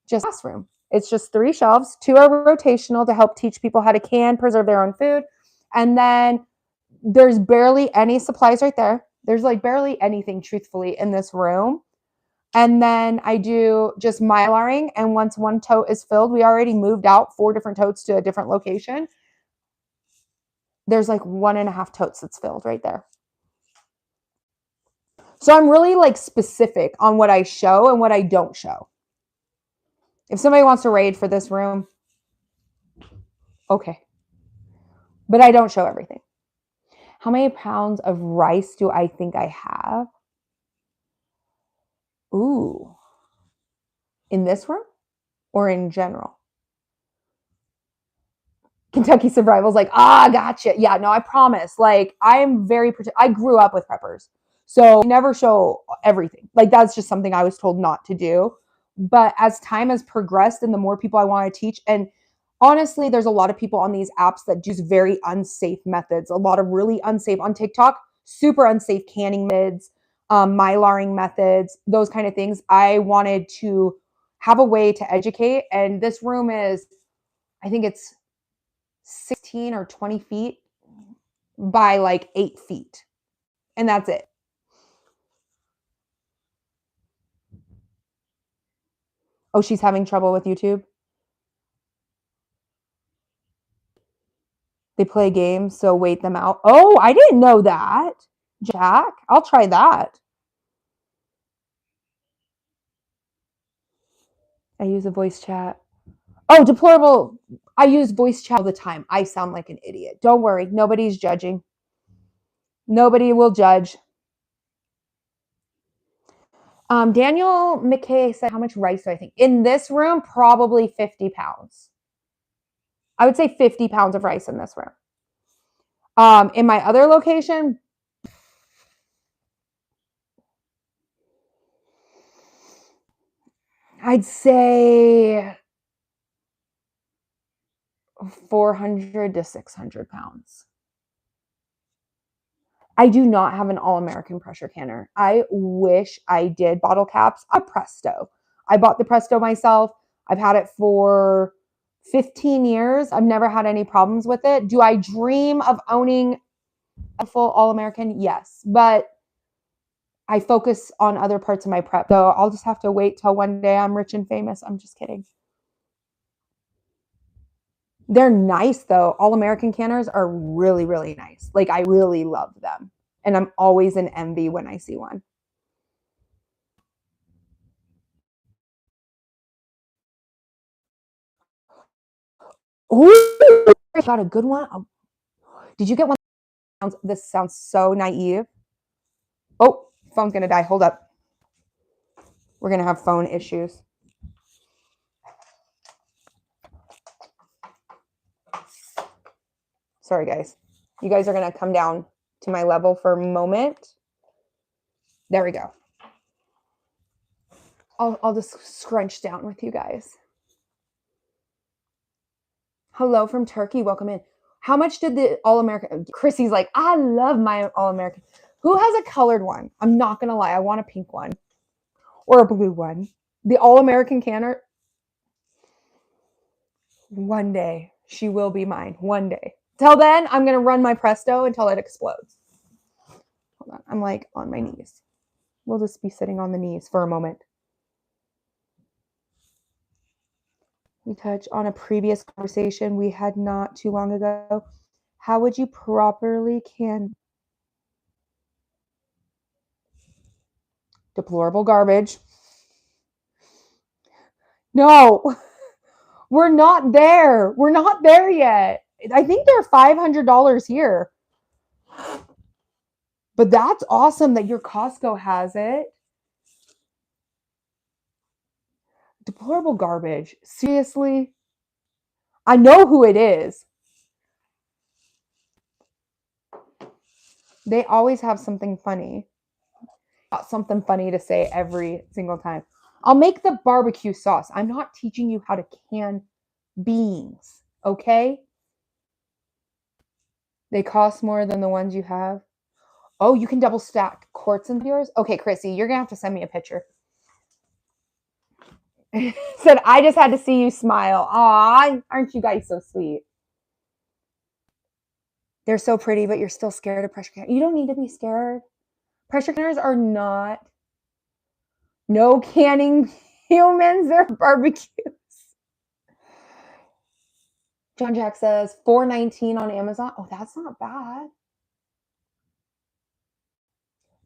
just a classroom. It's just 3 shelves. 2 are rotational to help teach people how to can preserve their own food. And then there's barely any supplies right there. There's like barely anything truthfully in this room. And then I do just mylaring. And once one tote is filled, we already moved out 4 different totes to a different location. There's like 1.5 totes that's filled right there. So I'm really like specific on what I show and what I don't show. If somebody wants to raid for this room, okay. But I don't show everything. How many pounds of rice do I think I have? Ooh. In this room or in general? Kentucky survival's like, gotcha. Yeah, no, I promise. Like, I'm very, I grew up with preppers. So I never show everything. Like, that's just something I was told not to do. But as time has progressed and the more people I want to teach, and honestly, there's a lot of people on these apps that use very unsafe methods, a lot of really unsafe on TikTok, super unsafe canning methods, mylaring methods, those kind of things. I wanted to have a way to educate. And this room is, I think it's 16 or 20 feet by like 8 feet. And that's it. Oh, she's having trouble with YouTube? They play games, so wait them out. Oh, I didn't know that. Jack, I'll try that. I use a voice chat. Oh, deplorable. I use voice chat all the time. I sound like an idiot. Don't worry. Nobody's judging. Nobody will judge. Daniel McKay said, how much rice do I think? In this room, probably 50 pounds. I would say 50 pounds of rice in this room. In my other location, I'd say 400 to 600 pounds. I do not have an all-American pressure canner. I wish I did bottle caps. A Presto. I bought the Presto myself. I've had it for 15 years. I've never had any problems with it. Do I dream of owning a full all-American? Yes, but I focus on other parts of my prep. So I'll just have to wait till one day I'm rich and famous. I'm just kidding. They're nice though. All American canners are really, really nice. Like I really love them. And I'm always in envy when I see one. Oh, got a good one. Did you get one? This sounds so naive. Oh, phone's gonna die. Hold up. We're gonna have phone issues. Sorry, guys. You guys are gonna come down to my level for a moment. There we go. I'll just scrunch down with you guys. Hello from Turkey. Welcome in. How much did the All-American? Chrissy's like, I love my All-American. Who has a colored one? I'm not going to lie. I want a pink one or a blue one. The All-American canner. One day she will be mine. One day. Till then, I'm going to run my Presto until it explodes. Hold on. I'm like on my knees. We'll just be sitting on the knees for a moment. We touched on a previous conversation we had not too long ago. How would you properly can deplorable garbage? No. We're not there. We're not there yet. I think they're $500 here. But that's awesome that your Costco has it. Deplorable garbage. Seriously? I know who it is. They always have something funny. Got something funny to say every single time. I'll make the barbecue sauce. I'm not teaching you how to can beans, okay? They cost more than the ones you have. Oh, you can double stack quarts in yours? Okay, Chrissy, you're gonna have to send me a picture. Said, I just had to see you smile. Aw, aren't you guys so sweet? They're so pretty, but you're still scared of pressure canner. You don't need to be scared. Pressure canners are not. No canning humans, they're barbecues. John Jack says $4.19 on Amazon. Oh, that's not bad.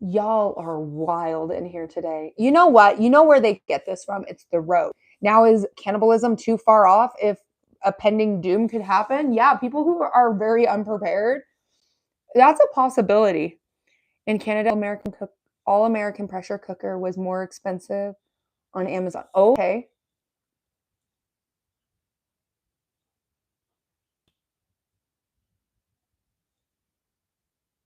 Y'all are wild in here today. You know what? You know where they get this from? It's the road. Now, is cannibalism too far off if a pending doom could happen? Yeah, people who are very unprepared, that's a possibility. In Canada, all American pressure cooker was more expensive on Amazon. Okay.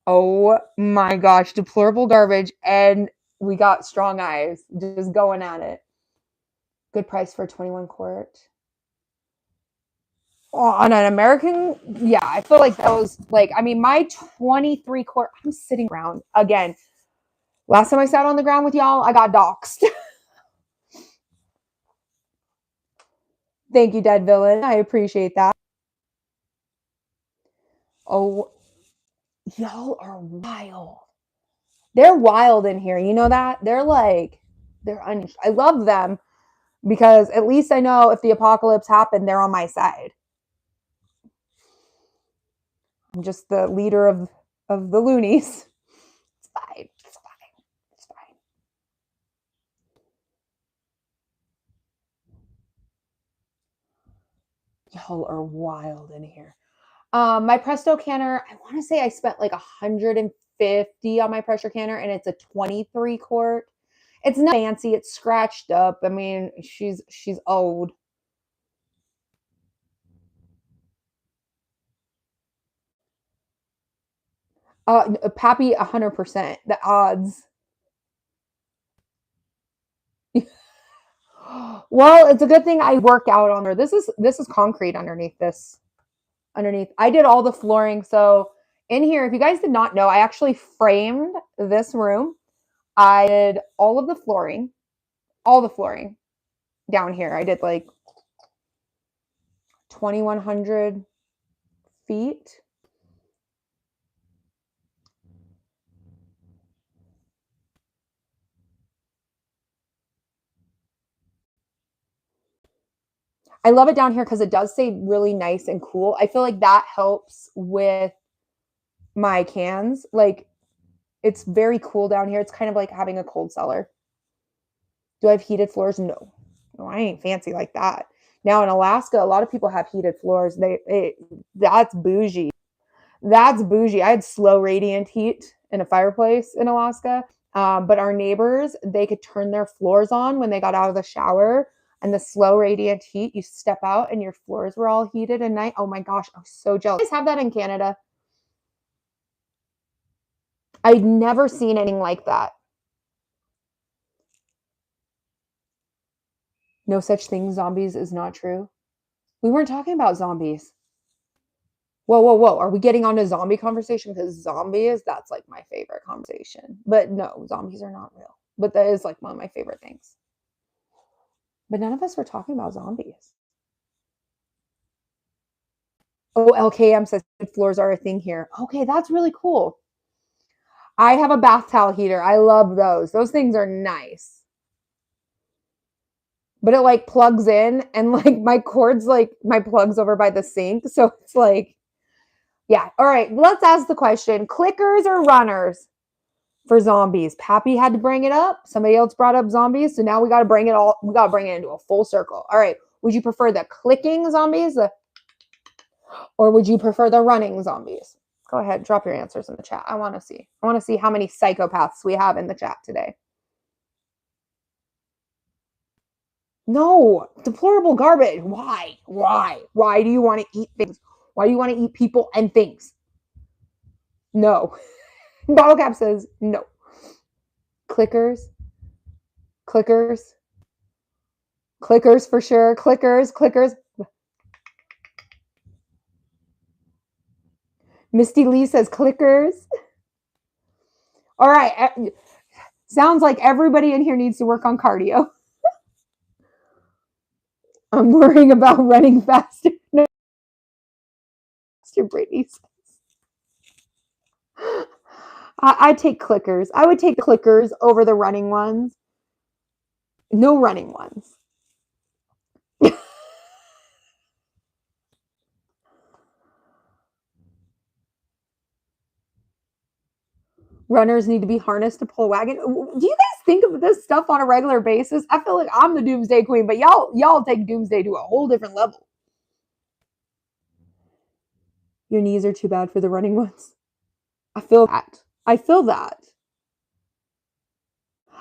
Oh my gosh, deplorable garbage. And we got strong eyes just going at it. Good price for 21 quart. Oh, on an American, yeah, I feel like that was like, I mean, my 23 quart, I'm sitting around again. Last time I sat on the ground with y'all, I got doxxed. Thank you, Dead Villain. I appreciate that. Oh, y'all are wild. They're wild in here. You know that? They're like, I love them because at least I know if the apocalypse happened, they're on my side. I'm just the leader of the loonies. It's fine. It's fine. It's fine. Y'all are wild in here. My Presto canner, I want to say I spent like 150 on my pressure canner, and it's a 23 quart. It's not fancy. It's scratched up. I mean, she's old. Pappy, 100%. The odds. Well, it's a good thing I work out on her. This is concrete underneath this. I did all the flooring. So in here, if you guys did not know, I actually framed this room. I did all of the flooring down here. I did like 2,100 feet. I love it down here because it does stay really nice and cool. I feel like that helps with my cans. Like, it's very cool down here. It's kind of like having a cold cellar. Do I have heated floors? No. No, I ain't fancy like that. Now in Alaska, a lot of people have heated floors. That's bougie. That's bougie. I had slow radiant heat in a fireplace in Alaska. But our neighbors, they could turn their floors on when they got out of the shower, and the slow radiant heat, you step out and your floors were all heated at night. Oh my gosh, I was so jealous. You guys have that in Canada? I'd never seen anything like that. No such thing, zombies is not true. We weren't talking about zombies. Whoa, whoa, whoa. Are we getting on a zombie conversation? Because zombies, that's like my favorite conversation. But no, zombies are not real. But that is like one of my favorite things. But none of us were talking about zombies. Oh, LKM says floors are a thing here. Okay, that's really cool. I have a bath towel heater. I love those. Those things are nice. But it like plugs in, and like my cord's like my plug's over by the sink. So it's like, yeah. All right, let's ask the question. Clickers or runners for zombies? Pappy had to bring it up. Somebody else brought up zombies. So now we got to bring it into a full circle. All right. Would you prefer the clicking zombies, or would you prefer the running zombies? Go ahead, drop your answers in the chat. I want to see. I want to see how many psychopaths we have in the chat today. No, deplorable garbage. Why? Why? Why do you want to eat things? Why do you want to eat people and things? No. Bottle cap says no. Clickers. Clickers. Clickers for sure. Clickers. Clickers. Misty Lee says clickers. All right. Sounds like everybody in here needs to work on cardio. I'm worrying about running faster. No, Brittany says. I take clickers. I would take the clickers over the running ones. No running ones. Runners need to be harnessed to pull a wagon. Do you guys think of this stuff on a regular basis? I feel like I'm the Doomsday Queen, but y'all take Doomsday to a whole different level. Your knees are too bad for the running ones. I feel that. I feel that.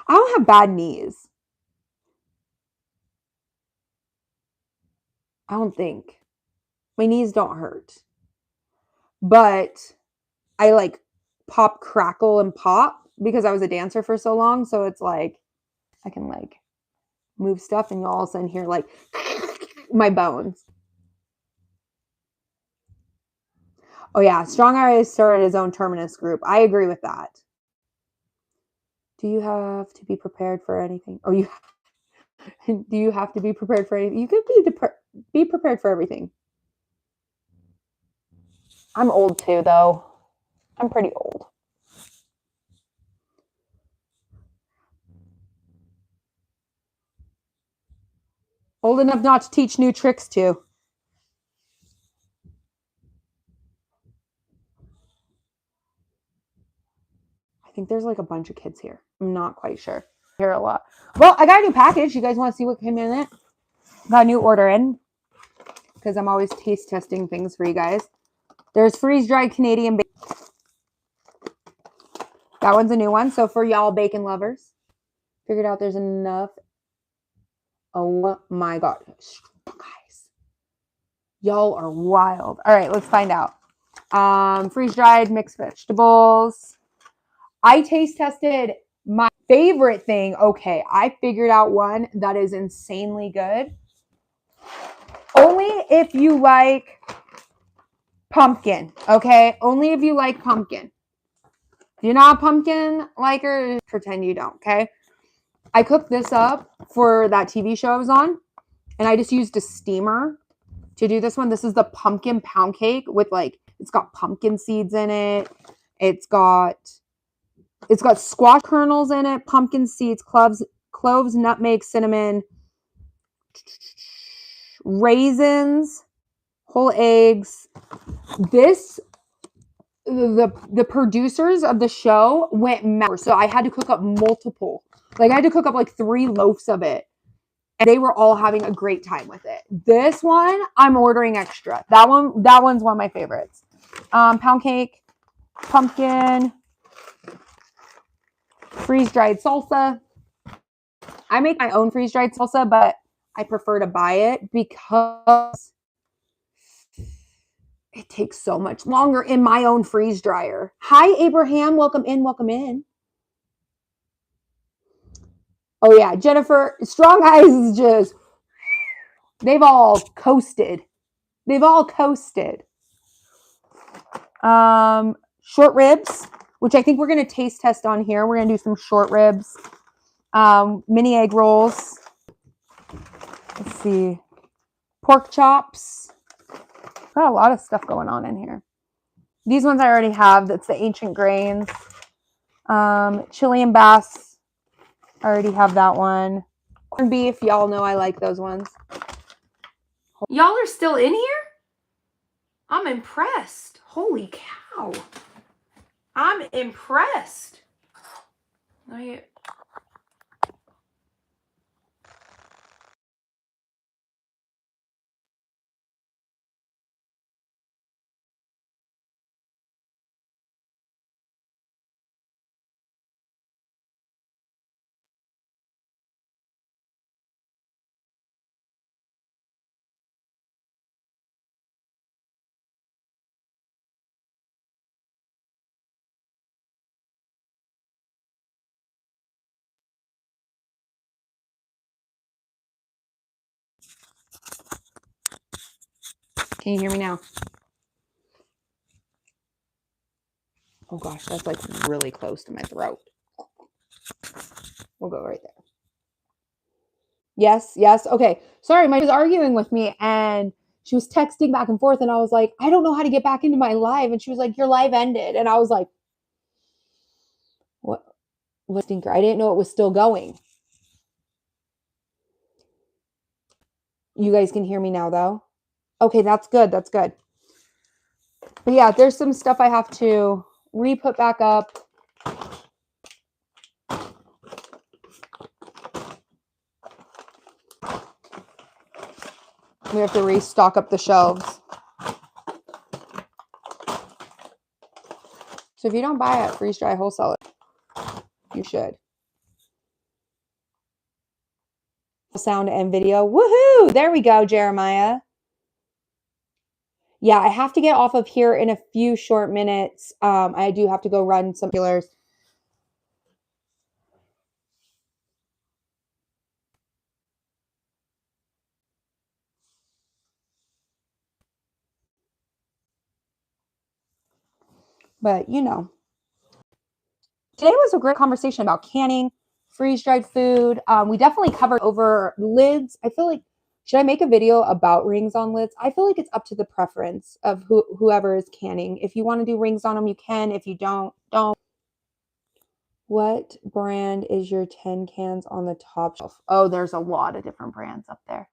I don't have bad knees. I don't think. My knees don't hurt. But I like pop, crackle, and pop because I was a dancer for so long. So it's like I can like move stuff and you'll all of a sudden hear like my bones. Oh yeah, Strong Eye started his own Terminus group. I agree with that. Do you have to be prepared for anything? Oh, do you have to be prepared for anything? You could be prepared for everything. I'm old too, though. I'm pretty old. Old enough not to teach new tricks to. I think there's like a bunch of kids here. I'm not quite sure. I hear a lot. Well, I got a new package. You guys want to see what came in it? Got a new order in because I'm always taste testing things for you guys. There's freeze-dried Canadian bacon. That one's a new one. So for y'all bacon lovers, figured out there's enough. Oh my God. Guys, y'all are wild. All right, let's find out. Freeze-dried mixed vegetables. I taste tested my favorite thing. Okay, I figured out one that is insanely good. Only if you like pumpkin, okay? Only if you like pumpkin. If you're not a pumpkin liker, pretend you don't, okay? I cooked this up for that TV show I was on, and I just used a steamer to do this one. This is the pumpkin pound cake with like, it's got pumpkin seeds in it. It's got squash kernels in it, pumpkin seeds, cloves, nutmeg, cinnamon, raisins, whole eggs. The producers of the show went mad. So I had to cook up multiple. Like I had to cook up like 3 loaves of it. And they were all having a great time with it. This one, I'm ordering extra. That one's one of my favorites. Pound cake, pumpkin, freeze-dried salsa. I make my own freeze-dried salsa, but I prefer to buy it because it takes so much longer in my own freeze dryer. Hi, Abraham. Welcome in. Welcome in. Oh, yeah. Jennifer, Strong Eyes is just, they've all coasted. They've all coasted. Short ribs, which I think we're going to taste test on here. We're going to do some short ribs. Mini egg rolls. Let's see. Pork chops. Got a lot of stuff going on in here. These ones I already have. That's the ancient grains. Chili and bass. I already have that one. Corned beef. Y'all know I like those ones. Y'all are still in here? I'm impressed. Holy cow. I'm impressed. Can you hear me now? Oh gosh, that's like really close to my throat. We'll go right there. Yes, yes. Okay. Sorry, my was arguing with me and she was texting back and forth and I was like, I don't know how to get back into my live. And she was like, your live ended. And I was like, what stinker? I didn't know it was still going. You guys can hear me now though? Okay, that's good. That's good. But yeah, there's some stuff I have to re-put back up. We have to restock up the shelves. So if you don't buy it, freeze dry wholesale it. You should. Sound and video. Woohoo! There we go, Jeremiah. Yeah, I have to get off of here in a few short minutes. I do have to go run some killers. But, you know, today was a great conversation about canning, freeze-dried food. We definitely covered over lids. I feel like, should I make a video about rings on lids? I feel like it's up to the preference of whoever is canning. If you want to do rings on them, you can. If you don't, don't. What brand is your 10 cans on the top shelf? Oh, there's a lot of different brands up there.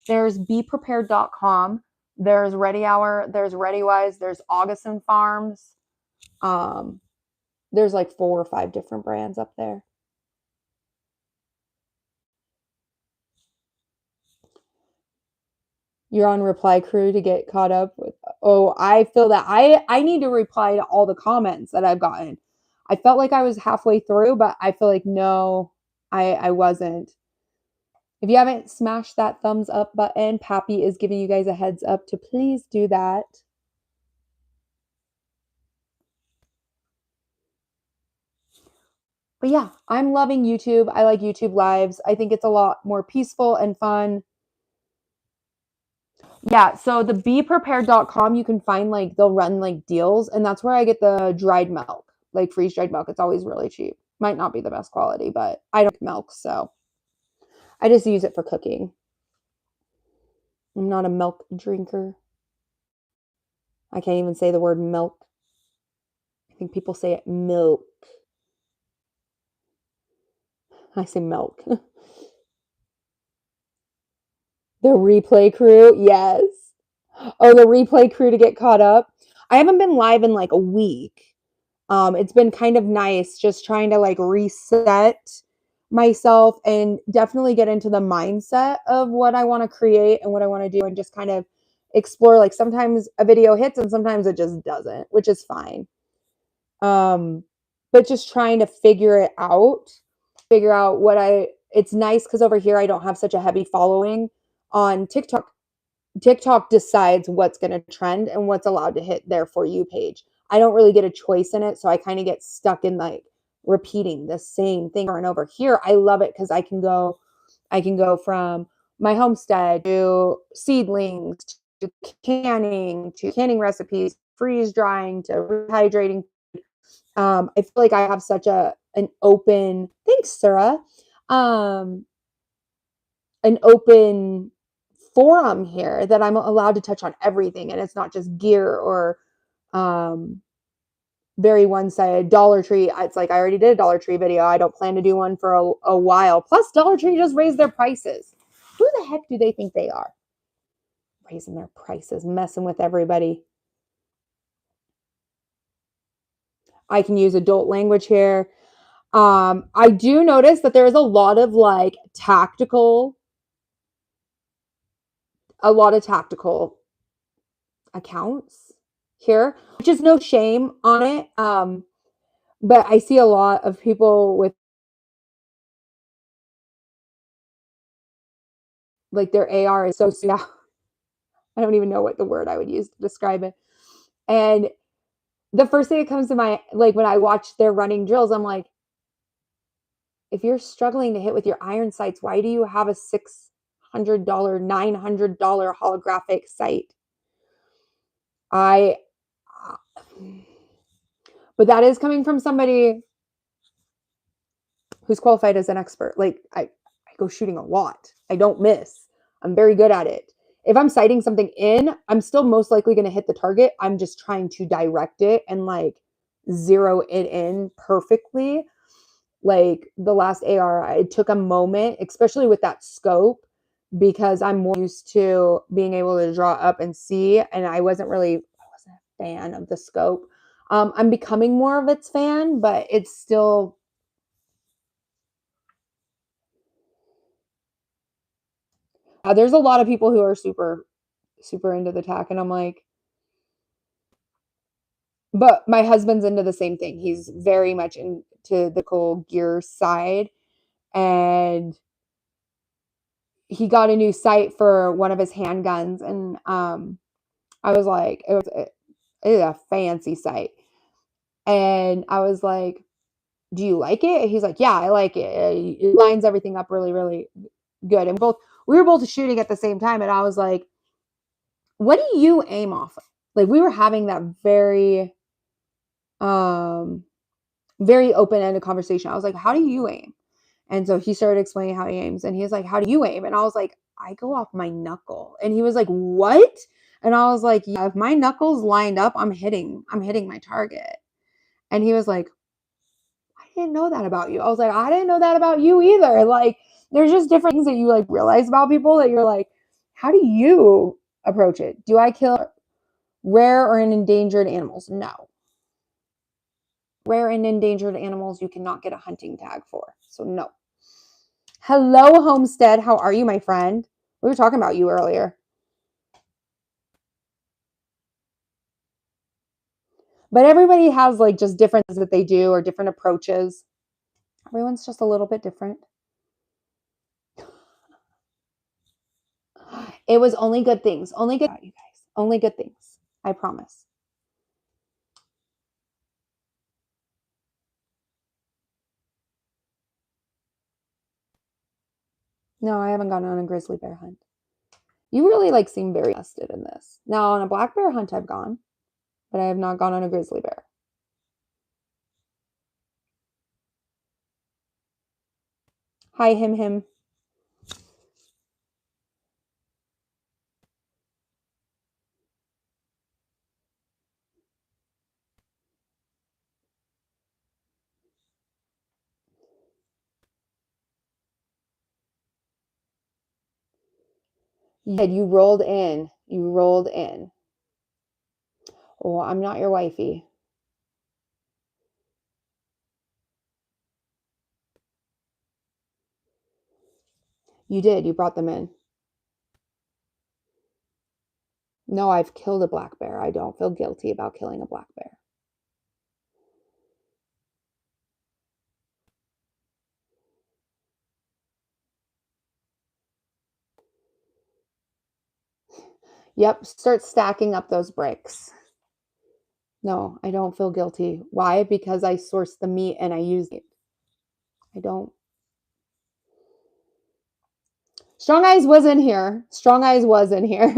There's beprepared.com. There's Ready Hour. There's ReadyWise. There's Augustin Farms. There's like 4 or 5 different brands up there. You're on reply crew to get caught up with. Oh, I feel that I need to reply to all the comments that I've gotten. I felt like I was halfway through, but I feel like no, I wasn't. If you haven't smashed that thumbs up button, Pappy is giving you guys a heads up to please do that. But yeah, I'm loving YouTube. I like YouTube lives. I think it's a lot more peaceful and fun. Yeah, so the beprepared.com, you can find like they'll run like deals, and that's where I get the dried milk, like freeze dried milk. It's always really cheap. Might not be the best quality, but I don't like milk, so I just use it for cooking. I'm not a milk drinker. I can't even say the word milk. I think people say it milk. I say milk. The replay crew, yes. Oh, the replay crew to get caught up. I haven't been live in like a week. It's been kind of nice just trying to like reset myself and definitely get into the mindset of what I want to create and what I want to do and just kind of explore. Like sometimes a video hits and sometimes it just doesn't, which is fine. But just trying to figure out it's nice because over here I don't have such a heavy following on TikTok. TikTok decides what's going to trend and what's allowed to hit their For You page. I don't really get a choice in it, so I kind of get stuck in like repeating the same thing over and over. Here, I love it because I can go from my homestead to seedlings to canning recipes, freeze drying to rehydrating. I feel like I have such an open, thanks, Sarah, an open forum here that I'm allowed to touch on everything, and it's not just gear or very one-sided. Dollar Tree, it's like I already did a Dollar Tree video. I don't plan to do one for a while. Plus, Dollar Tree just raised their prices. Who the heck do they think they are? Raising their prices, messing with everybody. I can use adult language here. I do notice that there's a lot of tactical accounts here, which is no shame on it. But I see a lot of people with like their AR is so yeah. I don't even know what the word I would use to describe it. And the first thing that comes to my when I watch their running drills, I'm like, if you're struggling to hit with your iron sights, why do you have a $600, $900 holographic sight? I, but that is coming from somebody who's qualified as an expert. Like I go shooting a lot. I don't miss. I'm very good at it. If I'm sighting something in, I'm still most likely going to hit the target. I'm just trying to direct it and like zero it in perfectly. Like the last AR, it took a moment, especially with that scope, because I'm more used to being able to draw up and see. And I wasn't a fan of the scope. I'm becoming more of its fan, but it's still. There's a lot of people who are super, super into the tack, and I'm like, but my husband's into the same thing. He's very much into the cool gear side, and he got a new sight for one of his handguns, and I was like, it is a fancy sight, and I was like, do you like it? And he's like, yeah, I like it. It lines everything up really, really good. And we were both shooting at the same time, and I was like, what do you aim off of? Like we were having that very very open-ended conversation. I was like, how do you aim? And so he started explaining how he aims, and he's like, how do you aim? And I was like, I go off my knuckle. And he was like, what? And I was like, yeah, if my knuckles lined up, I'm hitting my target. And he was like, I didn't know that about you. I was like, I didn't know that about you either. Like there's just different things that you like realize about people that you're like, how do you approach it? Do I kill rare or endangered animals? No. Rare and endangered animals you cannot get a hunting tag for. So no. Hello, Homestead. How are you, my friend? We were talking about you earlier. But everybody has like just different things that they do or different approaches. Everyone's just a little bit different. It was only good things. Only good, you guys. Only good things. I promise. No, I haven't gone on a grizzly bear hunt. You really like seem very invested in this. Now, on a black bear hunt, I've gone, but I have not gone on a grizzly bear. Hi, him. You rolled in. You rolled in. Oh, I'm not your wifey. You did. You brought them in. No, I've killed a black bear. I don't feel guilty about killing a black bear. Yep, start stacking up those bricks. No, I don't feel guilty. Why? Because I sourced the meat and I used it. I don't. Strong Eyes was in here. Strong Eyes was in here.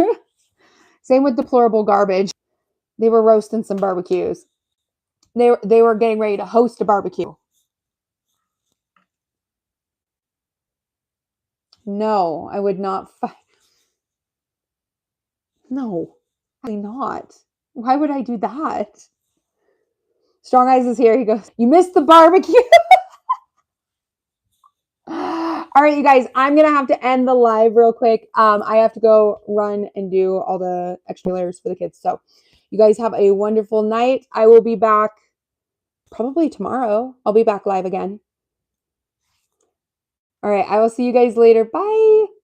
Same with deplorable garbage. They were roasting some barbecues. They were getting ready to host a barbecue. No, I would not fight. No, not. Why would I do that? Strong Eyes is here. He goes, you missed the barbecue. All right, you guys, I'm going to have to end the live real quick. I have to go run and do all the extra layers for the kids. So you guys have a wonderful night. I will be back probably tomorrow. I'll be back live again. All right, I will see you guys later. Bye.